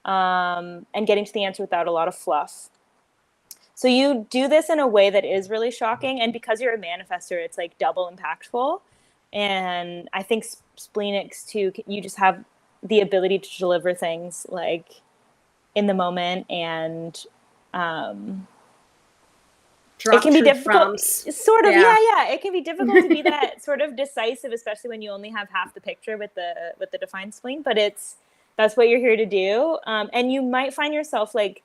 and getting to the answer without a lot of fluff. So you do this in a way that is really shocking, and because you're a manifester, it's like double impactful. And I think splenics too, you just have the ability to deliver things like in the moment, and it can be difficult, sort of. Yeah. It can be difficult to be that sort of decisive, especially when you only have half the picture with the defined spleen. But that's what you're here to do, and you might find yourself like,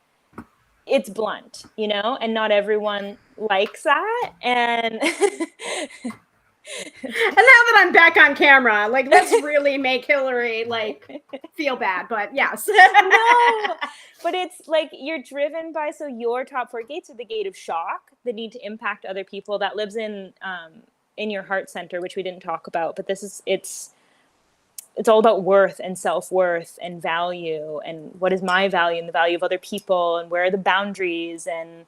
it's blunt, and not everyone likes that. And And now that I'm back on camera, like, let's really make Hilary like feel bad. But yes. No, but it's like you're driven by, so your top four gates are the gate of shock, the need to impact other people, that lives in your heart center, which we didn't talk about. But it's all about worth and self-worth and value, and what is my value and the value of other people, and where are the boundaries. And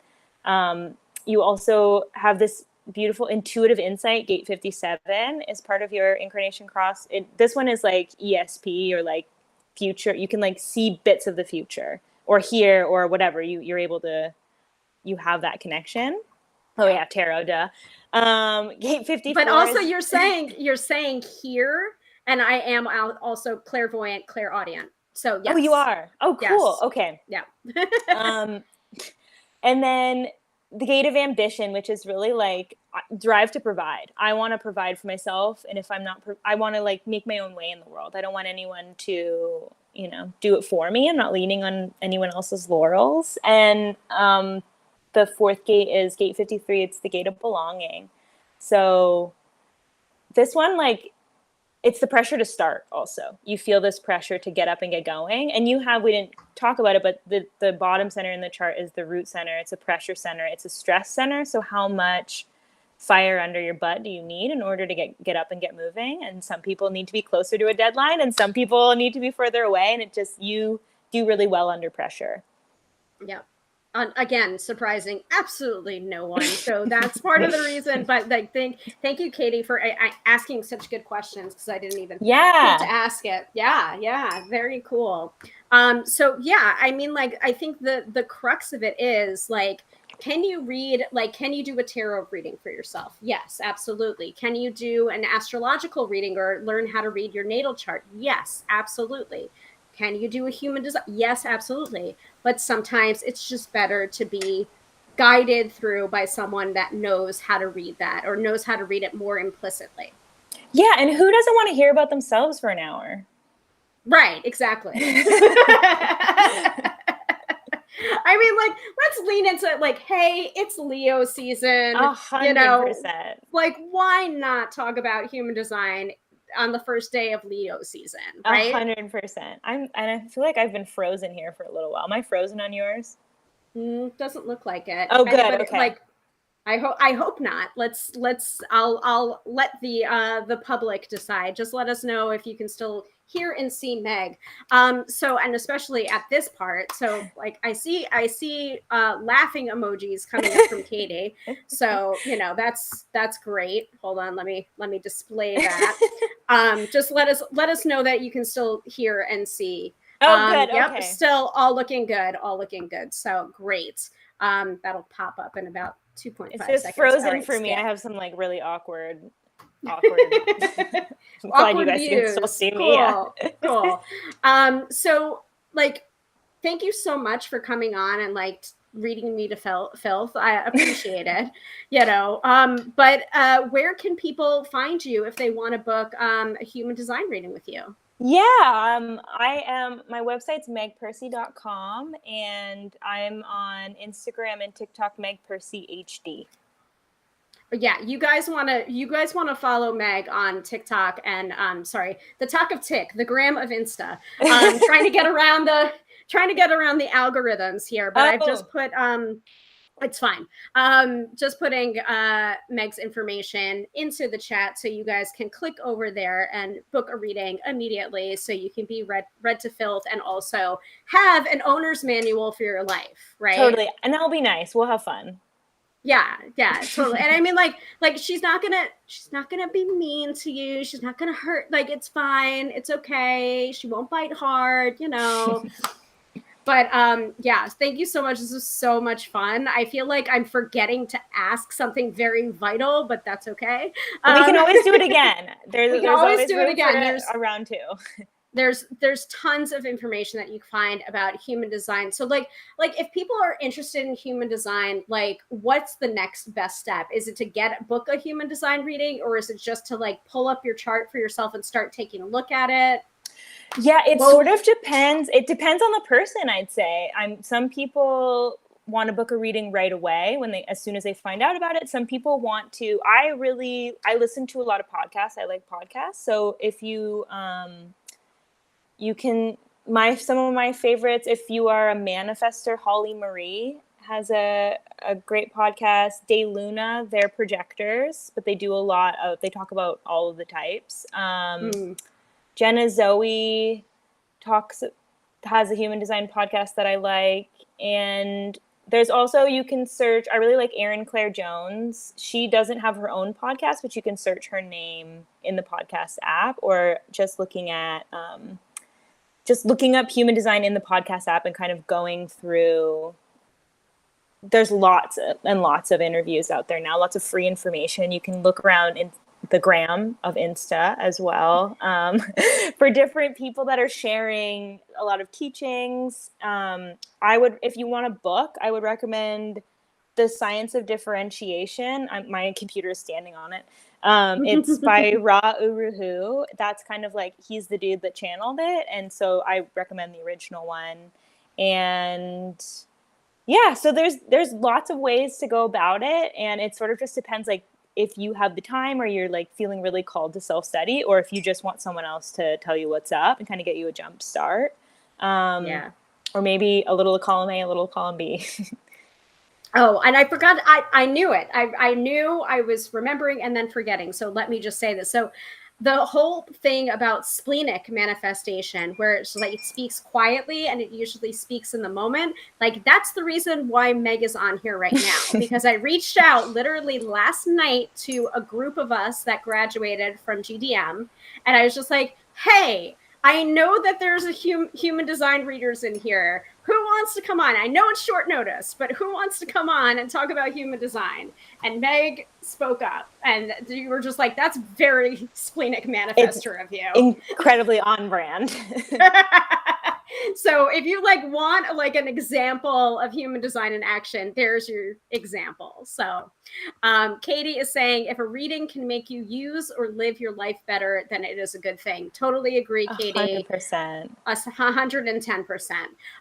you also have this beautiful intuitive insight. Gate 57 is part of your incarnation cross. This one is like ESP, or like future. You can like see bits of the future, or hear, or whatever. You have that connection. Oh yeah, tarot, duh. Gate 54. But also you're saying here, and I am also clairvoyant, clairaudient. So yes. Oh, you are. Oh, cool. Yes. Okay. Yeah. And then the gate of ambition, which is really like drive to provide. I want to provide for myself, and if I'm not, I want to like make my own way in the world. I don't want anyone to, do it for me. I'm not leaning on anyone else's laurels. And the fourth gate is gate 53. It's the gate of belonging. So this one, like, it's the pressure to start also. You feel this pressure to get up and get going. And we didn't talk about it, but the bottom center in the chart is the root center. It's a pressure center. It's a stress center. So how much fire under your butt do you need in order to get up and get moving? And some people need to be closer to a deadline and some people need to be further away. And it just, you do really well under pressure. Yeah. Again, surprising absolutely no one. So that's part of the reason. But like, thank you, Katie, for asking such good questions, because I didn't even think to ask it. Yeah, very cool. So yeah, I mean, like, I think the crux of it is like, can you read, like, can you do a tarot reading for yourself? Yes, absolutely. Can you do an astrological reading or learn how to read your natal chart? Yes, absolutely. Can you do a human design? Yes, absolutely. But sometimes it's just better to be guided through by someone that knows how to read that or knows how to read it more implicitly. Yeah, and who doesn't want to hear about themselves for an hour? Right, exactly. I mean, like, let's lean into it. Like, hey, it's Leo season. 100%. Like, why not talk about human design on the first day of Leo season, right? 100%. And I feel like I've been frozen here for a little while. Am I frozen on yours? Doesn't look like it. Oh, good. Okay. Like, I hope not. I'll let the public decide. Just let us know if you can still hear and see Meg. So, and especially at this part. So like I see laughing emojis coming up from Katie. So, that's great. Hold on, let me display that. Just let us know that you can still hear and see. Oh, good. Yep, okay. Still all looking good. So great. That'll pop up in about 2.5 seconds. It's just frozen for me. I have some like really awkward awkward glad you guys views. can still see me. Cool. So like, thank you so much for coming on and like reading me to filth. I appreciate it. But where can people find you if they want to book a human design reading with you? My website's megpercy.com and I'm on Instagram and TikTok, Meg Percy HD. Yeah, you guys want to follow Meg on TikTok and the talk of Tik, the gram of Insta. Trying to get around the algorithms here, but I've just put it's fine. Just putting Meg's information into the chat so you guys can click over there and book a reading immediately so you can be read to filth and also have an owner's manual for your life, right? Totally. And that'll be nice. We'll have fun. Yeah, totally. And I mean, like she's not gonna be mean to you. She's not gonna hurt. Like, it's fine. It's okay. She won't bite hard, But yeah, thank you so much. This was so much fun. I feel like I'm forgetting to ask something very vital, but that's okay. We can always do it again. We can always do it again. There's a round two. There's tons of information that you can find about human design. So like if people are interested in human design, like, what's the next best step? Is it to book a human design reading, or is it just to like pull up your chart for yourself and start taking a look at it? Yeah, it sort of depends. It depends on the person, I'd say. Some people want to book a reading right away as soon as they find out about it. Some people want to. I listen to a lot of podcasts. I like podcasts. So if you some of my favorites, if you are a manifestor, Holly Marie has a great podcast. De Luna, they're projectors, but they talk about all of the types. Jenna Zoe has a human design podcast that I like. And there's also, you can search, I really like Erin Claire Jones. She doesn't have her own podcast, but you can search her name in the podcast app, or just looking up human design in the podcast app and kind of going through. There's lots and lots of interviews out there now, lots of free information. You can look around in the gram of Insta as well, for different people that are sharing a lot of teachings. If you want a book, I would recommend The Science of Differentiation. My computer is standing on it. It's by Ra Uru. That's kind of like, he's the dude that channeled it. And so I recommend the original one. And yeah, so there's lots of ways to go about it. And it sort of just depends, like, if you have the time or you're like feeling really called to self-study, or if you just want someone else to tell you what's up and kind of get you a jump start. Yeah. Or maybe a little column A, a little column B. Oh, and I forgot, I knew it. I knew I was remembering and then forgetting. So let me just say this. So the whole thing about splenic manifestation, where it's like it speaks quietly and it usually speaks in the moment, like that's the reason why Meg is on here right now. Because I reached out literally last night to a group of us that graduated from GDM, and I was just like, hey, I know that there's a human design readers in here. Who wants to come on? I know it's short notice, but who wants to come on and talk about human design? And Meg spoke up, and you were just like, that's very splenic manifester of you. Incredibly on brand. So if you like want like an example of human design in action, there's your example. So Katie is saying, if a reading can make you use or live your life better, then it is a good thing. Totally agree, Katie. 100%. 110%.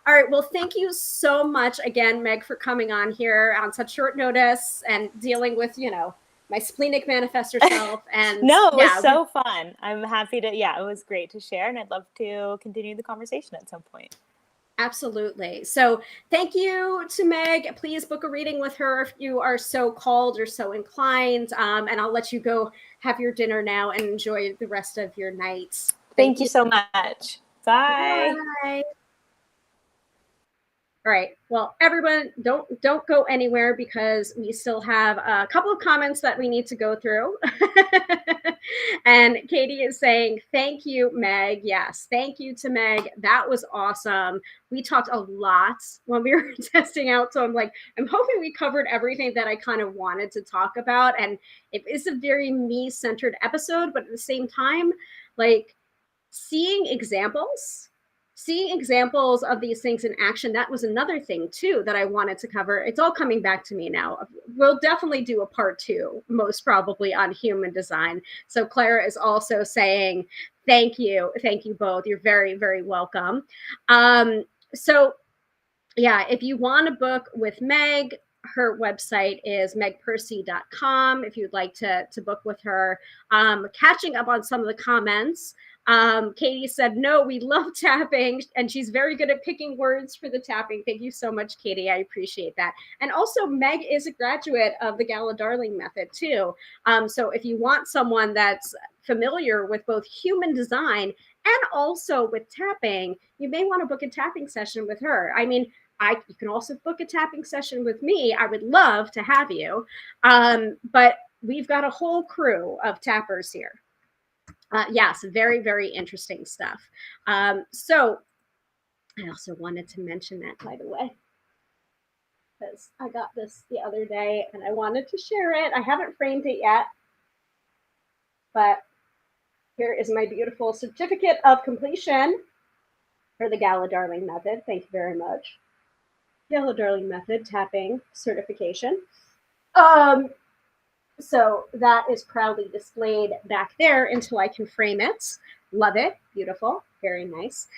All right. Well, thank you so much again, Meg, for coming on here on such short notice and dealing with, you know, my splenic manifestor self. And no, it was so fun. I'm happy to, it was great to share, and I'd love to continue the conversation at some point. Absolutely. So thank you to Meg. Please book a reading with her if you are so called or so inclined. And I'll let you go have your dinner now and enjoy the rest of your nights. Thank you so much. Bye. Bye. All right. Well, everyone, don't go anywhere, because we still have a couple of comments that we need to go through. And Katie is saying, thank you, Meg. Yes, thank you to Meg. That was awesome. We talked a lot when we were testing out. So I'm hoping we covered everything that I kind of wanted to talk about. And it is a very me-centered episode, but at the same time, like seeing examples of these things in action, that was another thing too that I wanted to cover. It's all coming back to me now. We'll definitely do a part 2, most probably, on human design. So Clara is also saying, thank you both. You're very, very welcome. So yeah, if you want to book with Meg, her website is megpercy.com. If you'd like to book with her. Catching up on some of the comments, Katie said, no, we love tapping, and she's very good at picking words for the tapping. Thank you so much, Katie. I appreciate that. And also, Meg is a graduate of the Gala Darling Method too. So if you want someone that's familiar with both human design and also with tapping, you may want to book a tapping session with her. I mean, you can also book a tapping session with me. I would love to have you. But we've got a whole crew of tappers here. Yes, very, very interesting stuff. So I also wanted to mention that, by the way, because I got this the other day and I wanted to share it. I haven't framed it yet, but here is my beautiful certificate of completion for the Gala Darling Method. Thank you very much. Gala Darling Method tapping certification. So that is proudly displayed back there until I can frame it. Love it. Beautiful. Very nice.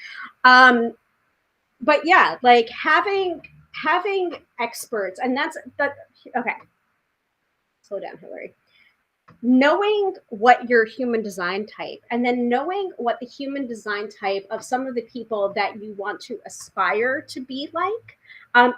But yeah, like having experts, and that's okay. Slow down, Hilary. Knowing what your human design type, and then knowing what the human design type of some of the people that you want to aspire to be like,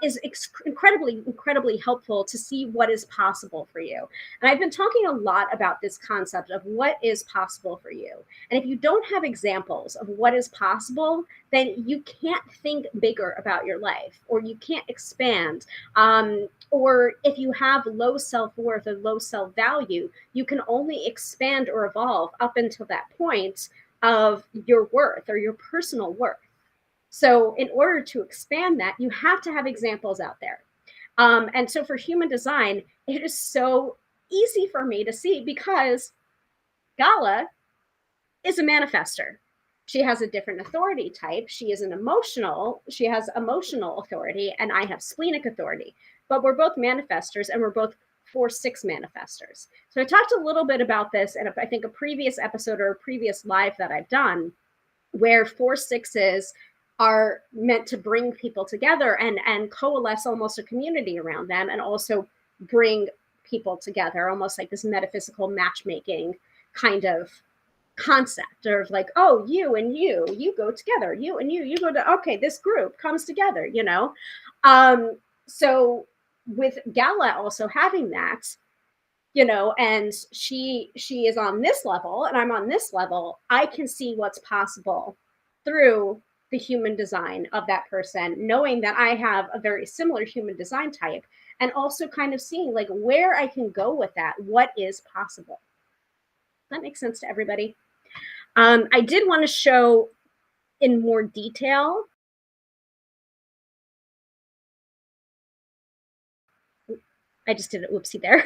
is incredibly helpful to see what is possible for you. And I've been talking a lot about this concept of what is possible for you. And if you don't have examples of what is possible, then you can't think bigger about your life, or you can't expand. Or if you have low self-worth or low self-value, you can only expand or evolve up until that point of your worth or your personal worth. So in order to expand that, you have to have examples out there. And so for human design, it is so easy for me to see, because Gala is a manifester. She has a different authority type. She has emotional authority, and I have splenic authority. But we're both manifestors, and we're both 4/6 manifestors. So I talked a little bit about this in I think a previous episode or a previous live that I've done, where 4/6s are meant to bring people together and coalesce almost a community around them, and also bring people together, almost like this metaphysical matchmaking kind of concept of like, oh, you and you go together, you and you go to, okay, this group comes together, you know. So with Gala also having that, you know, and she is on this level and I'm on this level, I can see what's possible through the human design of that person, knowing that I have a very similar human design type, and also kind of seeing like where I can go with that, what is possible. That makes sense to everybody. I did want to show in more detail. I just did an oopsie there.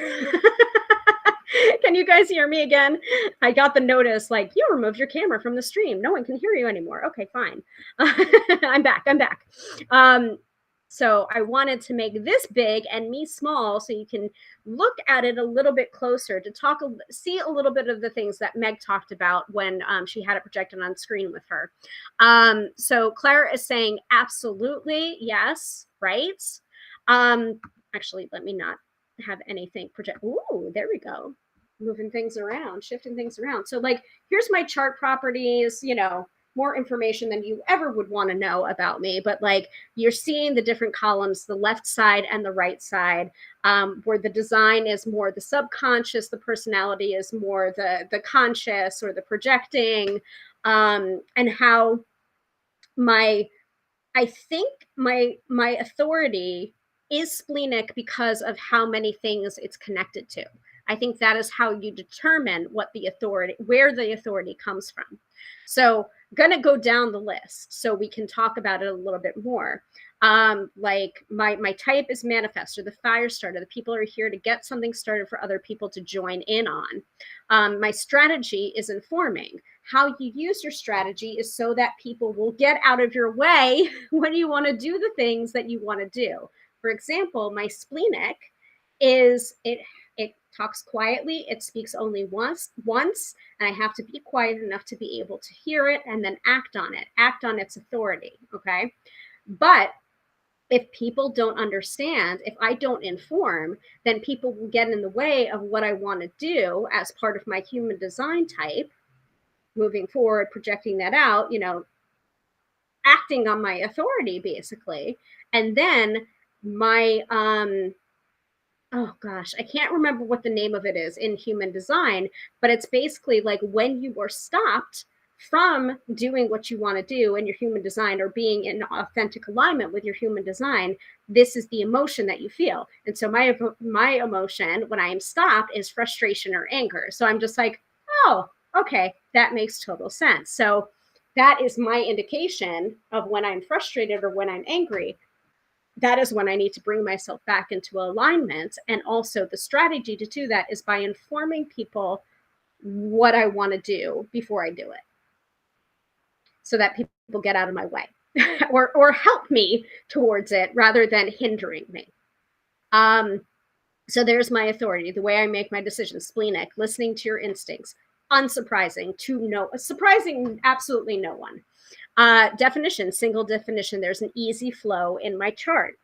Can you guys hear me again? I got the notice like, you removed your camera from the stream. No one can hear you anymore. Okay, fine. I'm back. So I wanted to make this big and me small so you can look at it a little bit closer to see a little bit of the things that Meg talked about when she had it projected on screen with her. So Clara is saying absolutely, yes, right? Actually, let me not have anything project. Ooh, there we go. Moving things around, shifting things around. So like, here's my chart properties, you know, more information than you ever would want to know about me. But like, you're seeing the different columns, the left side and the right side, where the design is more the subconscious, the personality is more the conscious or the projecting, and how I think my authority is splenic because of how many things it's connected to. I think that is how you determine what the authority, where the authority comes from. So gonna go down the list so we can talk about it a little bit more. Like my type is manifestor, the fire starter. The people are here to get something started for other people to join in on. My strategy is informing. How you use your strategy is so that people will get out of your way when you want to do the things that you want to do. For example, my splenic is it talks quietly, it speaks only once, and I have to be quiet enough to be able to hear it and then act on its authority, okay? But if people don't understand, if I don't inform, then people will get in the way of what I want to do as part of my human design type, moving forward, projecting that out, you know, acting on my authority basically. And then my oh gosh, I can't remember what the name of it is in human design, but it's basically like when you are stopped from doing what you want to do in your human design or being in authentic alignment with your human design, this is the emotion that you feel. And so my emotion when I am stopped is frustration or anger. So I'm just like, oh, okay, that makes total sense. So that is my indication of when I'm frustrated or when I'm angry. That is when I need to bring myself back into alignment. And also the strategy to do that is by informing people what I want to do before I do it, so that people get out of my way or help me towards it rather than hindering me. So there's my authority, the way I make my decisions. Splenic, listening to your instincts. Unsurprising surprising absolutely no one. Definition, single definition. There's an easy flow in my chart.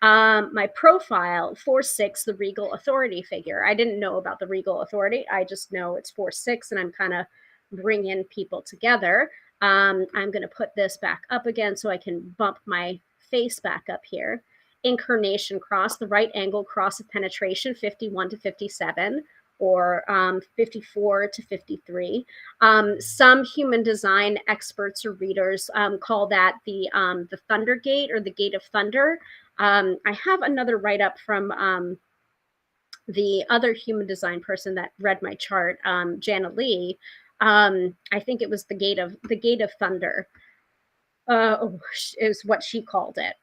My profile, 4/6, the regal authority figure. I didn't know about the regal authority. I just know it's 4/6, and I'm kind of bringing people together. I'm going to put this back up again so I can bump my face back up here. Incarnation cross, the right angle cross of penetration, 51 to 57. Or 54 to 53. Some human design experts or readers call that the Thunder Gate or the Gate of Thunder. I have another write-up from the other human design person that read my chart, Jana Lee. I think it was the Gate of Thunder is what she called it.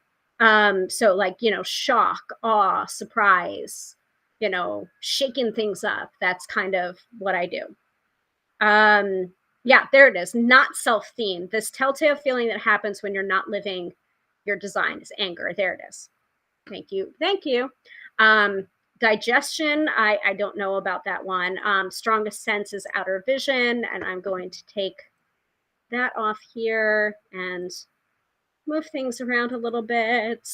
So like, you know, shock, awe, surprise, you know, shaking things up. That's kind of what I do. Yeah, there it is. Not self-themed. This telltale feeling that happens when you're not living your design is anger. There it is. Thank you. Thank you. Digestion, I don't know about that one. Strongest sense is outer vision, and I'm going to take that off here and move things around a little bit.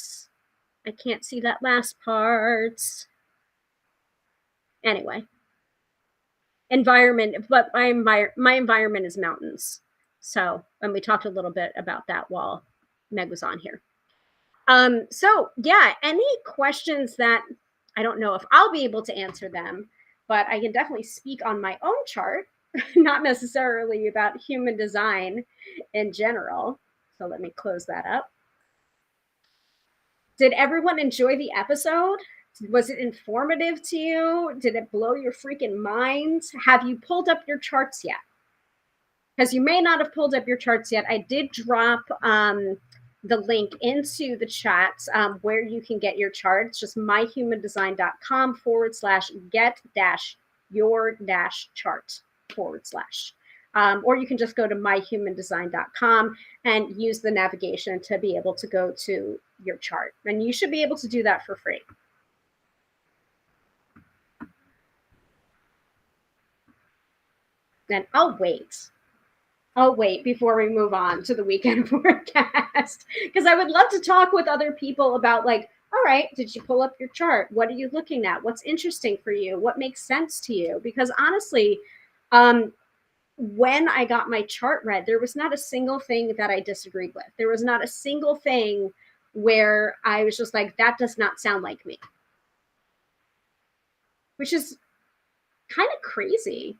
I can't see that last part. Anyway, environment, but my environment is mountains. So, and we talked a little bit about that while Meg was on here. So yeah, any questions that I don't know if I'll be able to answer them, but I can definitely speak on my own chart, not necessarily about human design in general. So let me close that up. Did everyone enjoy the episode? Was it informative to you? Did it blow your freaking mind? Have you pulled up your charts yet? Because you may not have pulled up your charts yet. I did drop the link into the chat where you can get your charts. Just myhumandesign.com/get-your-chart/. Or you can just go to myhumandesign.com and use the navigation to be able to go to your chart. And you should be able to do that for free. And I'll wait before we move on to the weekend forecast, because I would love to talk with other people about, like, all right, did you pull up your chart? What are you looking at? What's interesting for you? What makes sense to you? Because honestly, when I got my chart read, there was not a single thing that I disagreed with. There was not a single thing where I was just like, that does not sound like me, which is kind of crazy.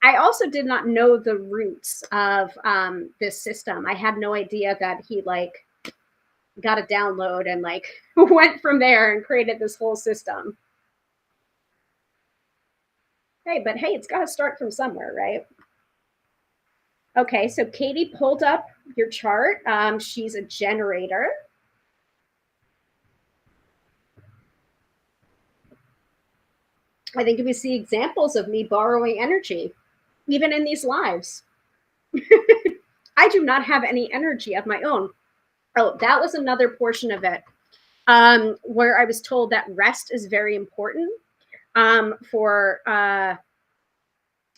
I also did not know the roots of this system. I had no idea that he like got a download and like went from there and created this whole system. Hey, but hey, it's got to start from somewhere, right? Okay, so Katie pulled up your chart. She's a generator. I think we see examples of me borrowing energy, even in these lives. I do not have any energy of my own. Oh, that was another portion of it, where I was told that rest is very important for,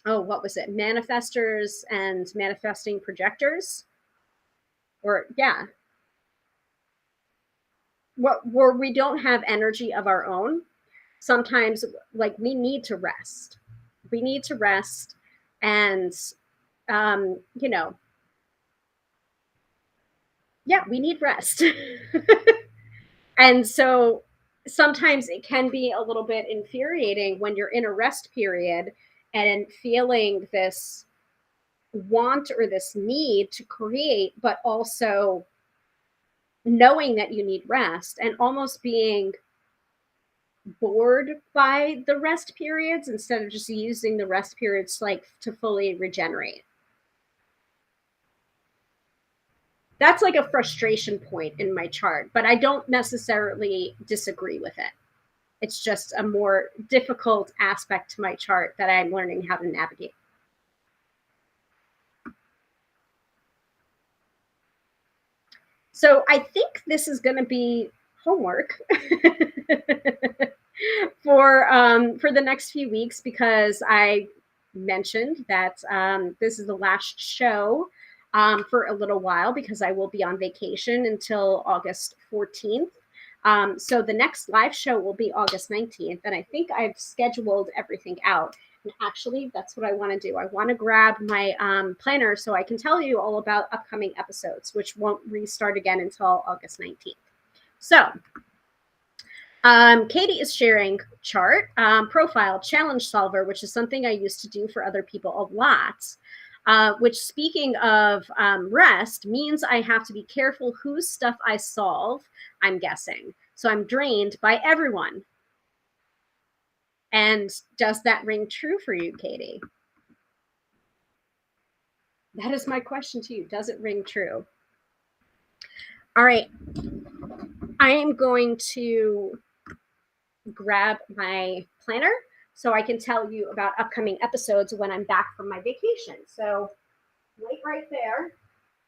what was it? Manifestors and manifesting projectors. Or, yeah. Where we don't have energy of our own. Sometimes, like, we need to rest. We need to rest. And, yeah, we need rest. And so sometimes it can be a little bit infuriating when you're in a rest period and feeling this want or this need to create, but also knowing that you need rest and almost being bored by the rest periods instead of just using the rest periods like to fully regenerate. That's like a frustration point in my chart, but I don't necessarily disagree with it. It's just a more difficult aspect to my chart that I'm learning how to navigate. So I think this is going to be homework for the next few weeks, because I mentioned that this is the last show for a little while, because I will be on vacation until August 14th. So the next live show will be August 19th, and I think I've scheduled everything out. And actually, that's what I want to do. I want to grab my planner so I can tell you all about upcoming episodes, which won't restart again until August 19th. So Katie is sharing chart, profile, challenge solver, which is something I used to do for other people a lot. Which, speaking of rest, means I have to be careful whose stuff I solve, I'm guessing. So I'm drained by everyone. And does that ring true for you, Katie? That is my question to you. Does it ring true? All right. I am going to grab my planner so I can tell you about upcoming episodes when I'm back from my vacation. So wait right there.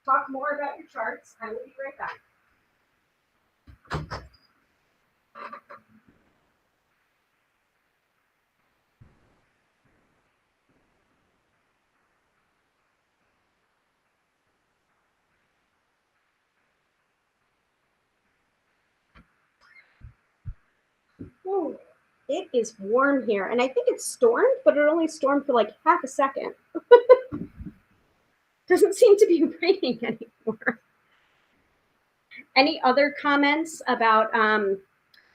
Talk more about your charts. I will be right back. Ooh. it is warm here, and I think it's stormed, but it only stormed for like half a second. Doesn't seem to be raining anymore. Any other comments about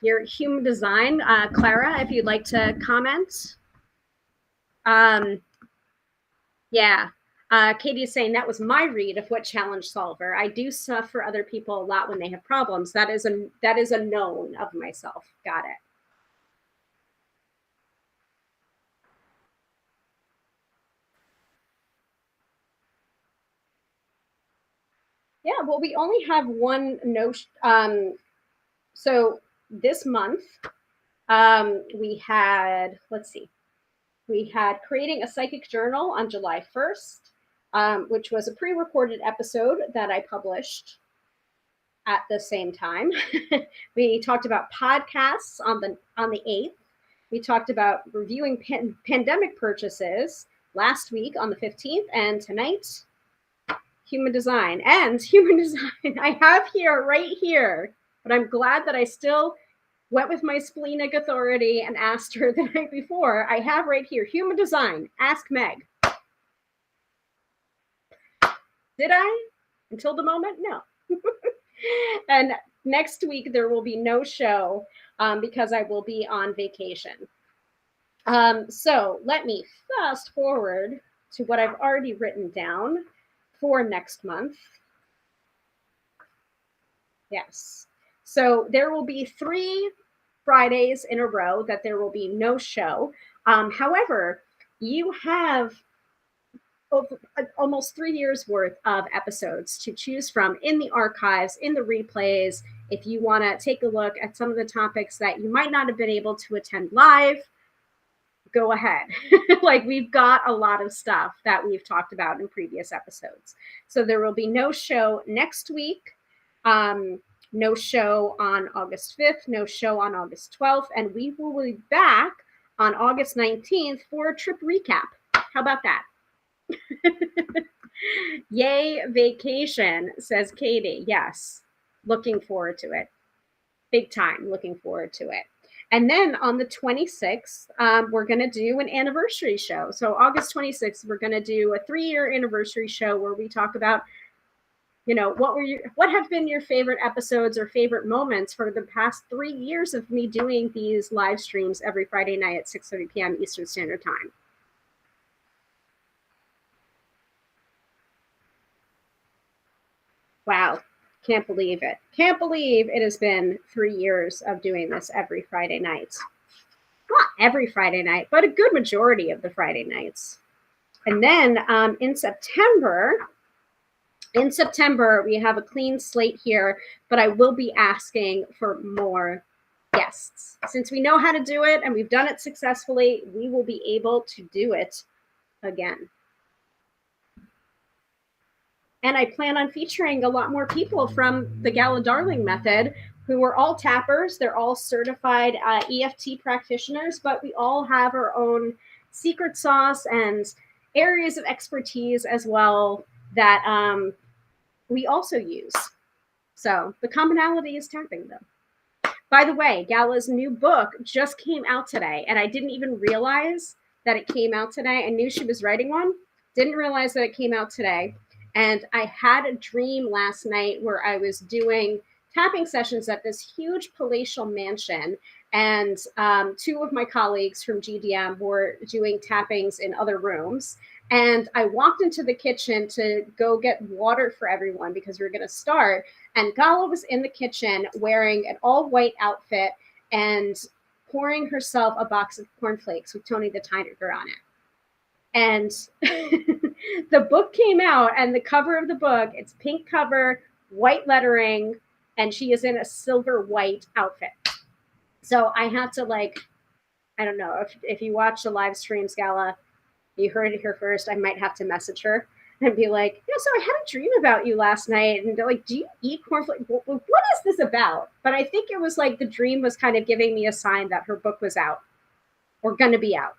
your human design? Clara, if you'd like to comment. Yeah. Katie is saying that was my read of what challenge solver. I do stuff for other people a lot when they have problems. That is a known of myself. Got it. Yeah, well, we only have one notion. So this month, we had, let's see, we had creating a psychic journal on July 1st, which was a pre-recorded episode that I published at the same time. We talked about podcasts on the 8th. We talked about reviewing pandemic purchases last week on the 15th, and tonight, human design. And human design I have here, right here, but I'm glad that I still went with my splenic authority and asked her the night before. I have right here, human design, ask Meg. Did I? Until the moment? No. And next week there will be no show because I will be on vacation. So let me fast forward to what I've already written down for next month. Yes. So there will be 3 Fridays in a row that there will be no show. However, you have almost 3 years worth of episodes to choose from in the archives, in the replays. If you want to take a look at some of the topics that you might not have been able to attend live, go ahead. Like, we've got a lot of stuff that we've talked about in previous episodes. So there will be no show next week. No show on August 5th, no show on August 12th, and we will be back on August 19th for a trip recap. How about that? Yay, vacation, says Katie. Yes, looking forward to it. Big time, looking forward to it. And then on the 26th, we're going to do an anniversary show. So August 26th, we're going to do a 3-year anniversary show where we talk about, what have been your favorite episodes or favorite moments for the past 3 years of me doing these live streams every Friday night at 6:30 p.m. Eastern Standard Time. Wow. Can't believe it. Can't believe it has been 3 years of doing this every Friday night. Not every Friday night, but a good majority of the Friday nights. And then in September, we have a clean slate here, but I will be asking for more guests. Since we know how to do it and we've done it successfully, we will be able to do it again. And I plan on featuring a lot more people from the Gala Darling Method, who are all tappers. They're all certified EFT practitioners, but we all have our own secret sauce and areas of expertise as well that we also use. So the commonality is tapping them. By the way, Gala's new book just came out today, and I didn't even realize that it came out today. I knew she was writing one, didn't realize that it came out today. And I had a dream last night where I was doing tapping sessions at this huge palatial mansion. And 2 of my colleagues from GDM were doing tappings in other rooms. And I walked into the kitchen to go get water for everyone because we were going to start. And Gala was in the kitchen wearing an all-white outfit and pouring herself a box of cornflakes with Tony the Tiger on it. And the book came out, and the cover of the book, it's pink cover, white lettering, and she is in a silver white outfit. So I had to, I don't know, if you watch the live streams, Gala, you heard it here first, I might have to message her and be like, so I had a dream about you last night. And they're like, do you eat cornflakes? What is this about? But I think it was like the dream was kind of giving me a sign that her book was out or going to be out.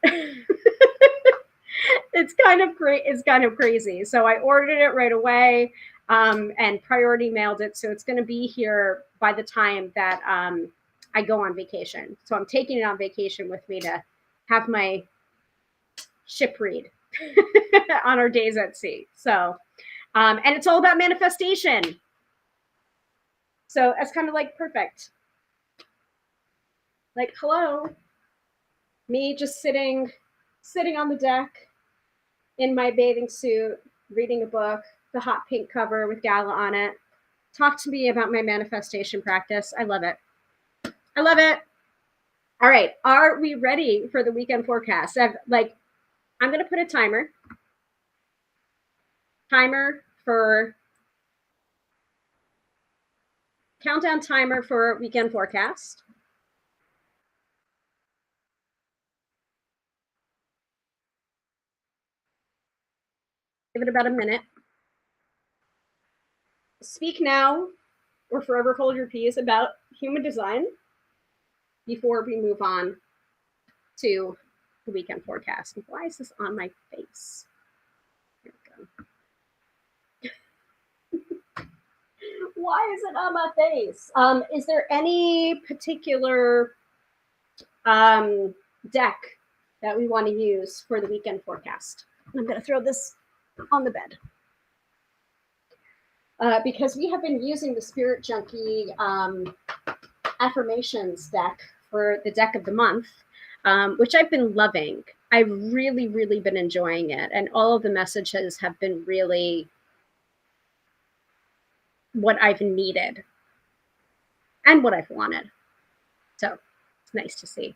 It's kind of great. It's kind of crazy. So I ordered it right away and priority mailed it. So it's going to be here by the time that I go on vacation. So I'm taking it on vacation with me to have my ship read on our days at sea. So, and it's all about manifestation. So it's kind of like perfect. Like, hello, me just sitting on the deck in my bathing suit, reading a book, the hot pink cover with Gala on it. Talk to me about my manifestation practice. I love it. I love it. All right. Are we ready for the weekend forecast? I'm going to put a timer for countdown timer for weekend forecast. Give it about a minute. Speak now or forever hold your peace about human design before we move on to the weekend forecast. Why is this on my face? Here we go. Why is it on my face? Is there any particular deck that we want to use for the weekend forecast? I'm going to throw this on the bed. Because we have been using the Spirit Junkie affirmations deck for the deck of the month, which I've been loving. I've really, really been enjoying it. And all of the messages have been really what I've needed and what I've wanted. So it's nice to see.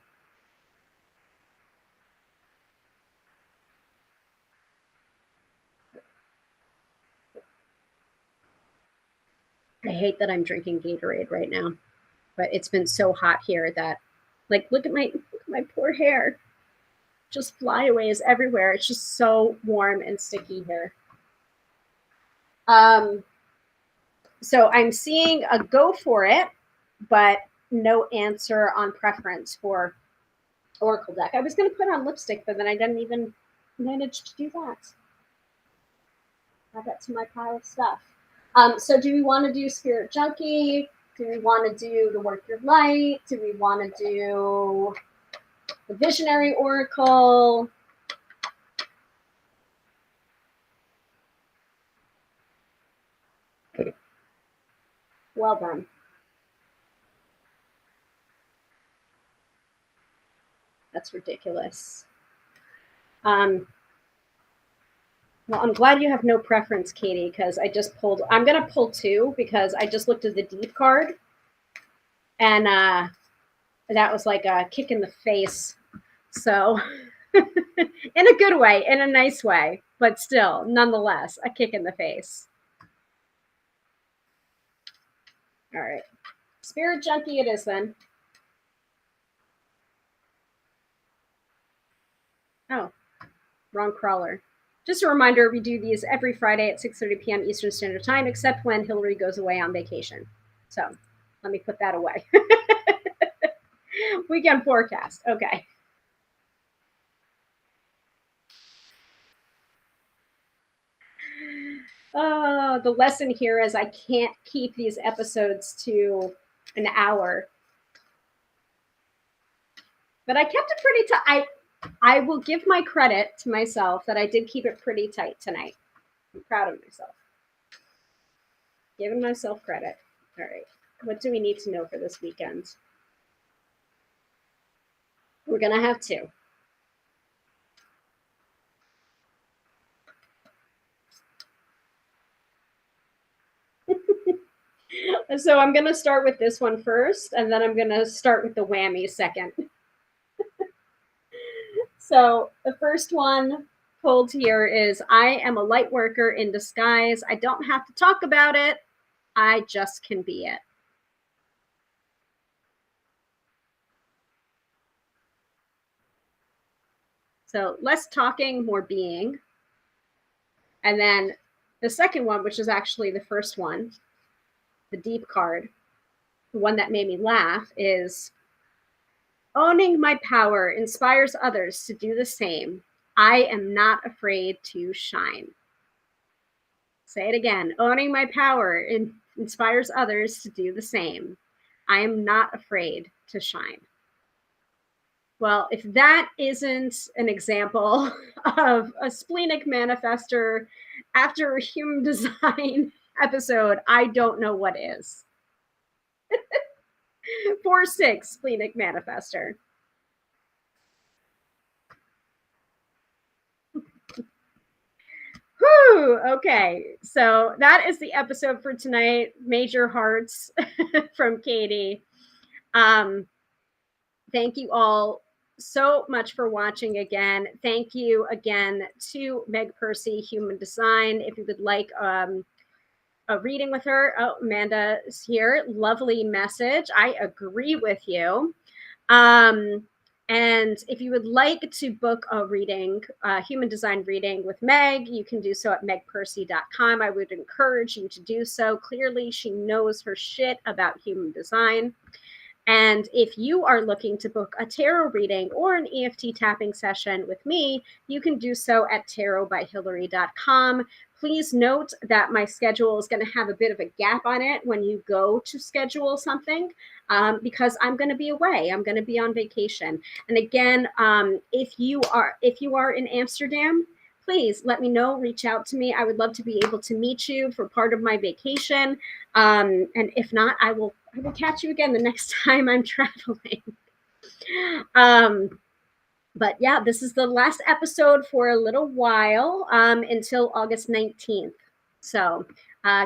I hate that I'm drinking Gatorade right now, but it's been so hot here that, like, look at my poor hair. Just flyaways everywhere. It's just so warm and sticky here. So I'm seeing a go for it, but no answer on preference for Oracle deck. I was going to put on lipstick, but then I didn't even manage to do that. Add that to my pile of stuff. So do we want to do Spirit Junkie? Do we want to do the Work Your Light? Do we want to do the Visionary Oracle? Well done. That's ridiculous. Well, I'm glad you have no preference, Katie, because I just pulled. I'm going to pull two because I just looked at the deep card. And that was like a kick in the face. So, in a good way, in a nice way, but still, nonetheless, a kick in the face. All right. Spirit Junkie it is then. Oh, wrong crawler. Just a reminder, we do these every Friday at 6:30 p.m. Eastern Standard Time, except when Hilary goes away on vacation. So let me put that away. Weekend forecast. Okay. The lesson here is I can't keep these episodes to an hour. But I kept it pretty tight. I will give my credit to myself that I did keep it pretty tight tonight. I'm proud of myself. Giving myself credit. All right. What do we need to know for this weekend? We're going to have two. So I'm going to start with this one first, and then I'm going to start with the whammy second. So the first one pulled here is, I am a light worker in disguise. I don't have to talk about it. I just can be it. So less talking, more being. And then the second one, which is actually the first one, the deep card, the one that made me laugh, is, owning my power inspires others to do the same. I am not afraid to shine. Say it again. Owning my power inspires others to do the same. I am not afraid to shine. Well, if that isn't an example of a splenic manifester after a human design episode, I don't know what is. 4-6 splenic manifester. Whew, okay, so that is the episode for tonight. Major hearts from Katie. Thank you all so much for watching again. Thank you again to Meg Percy, Human Design. If you would like a reading with her, oh, Amanda is here. Lovely message. I agree with you. And if you would like to book a reading, human design reading with Meg, you can do so at megpercy.com. I would encourage you to do so. Clearly, she knows her shit about human design. And if you are looking to book a tarot reading or an EFT tapping session with me, you can do so at tarotbyhilary.com. Please note that my schedule is going to have a bit of a gap on it when you go to schedule something, because I'm going to be away. I'm going to be on vacation. And again, if you are in Amsterdam, please let me know. Reach out to me. I would love to be able to meet you for part of my vacation. And if not, I will catch you again the next time I'm traveling. But yeah, this is the last episode for a little while, until August 19th. So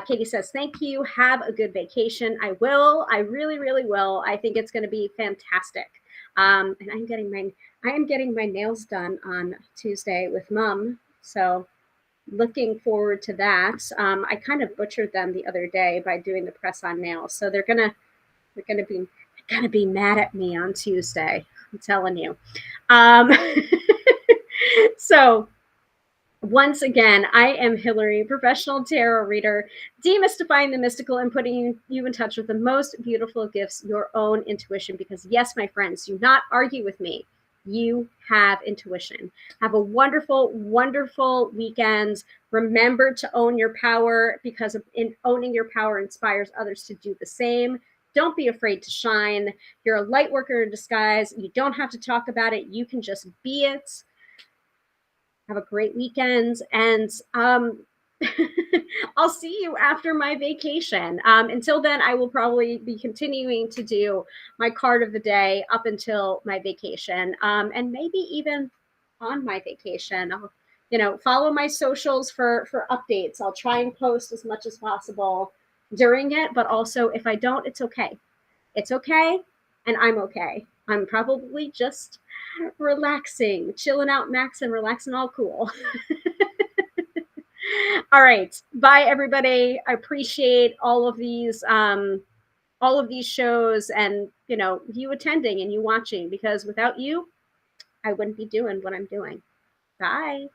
Katie says, thank you. Have a good vacation. I will. I really, really will. I think it's going to be fantastic. And I am getting my nails done on Tuesday with Mom. So looking forward to that. I kind of butchered them the other day by doing the press-on nails. So they're gonna be mad at me on Tuesday. I'm telling you. So once again, I am Hilary, professional tarot reader, demystifying the mystical and putting you in touch with the most beautiful gifts, your own intuition. Because yes, my friends, do not argue with me. You have intuition. Have a wonderful, wonderful weekend. Remember to own your power, because in owning your power inspires others to do the same. Don't be afraid to shine. You're a light worker in disguise. You don't have to talk about it. You can just be it. Have a great weekend. And I'll see you after my vacation. Until then, I will probably be continuing to do my card of the day up until my vacation. And maybe even on my vacation, I'll, follow my socials for updates. I'll try and post as much as possible during it, but also if I don't, it's okay. It's okay. And I'm okay. I'm probably just relaxing, chilling out, maxing, relaxing, all cool. All right. Bye, everybody. I appreciate all of these shows and, you attending and you watching, because without you, I wouldn't be doing what I'm doing. Bye.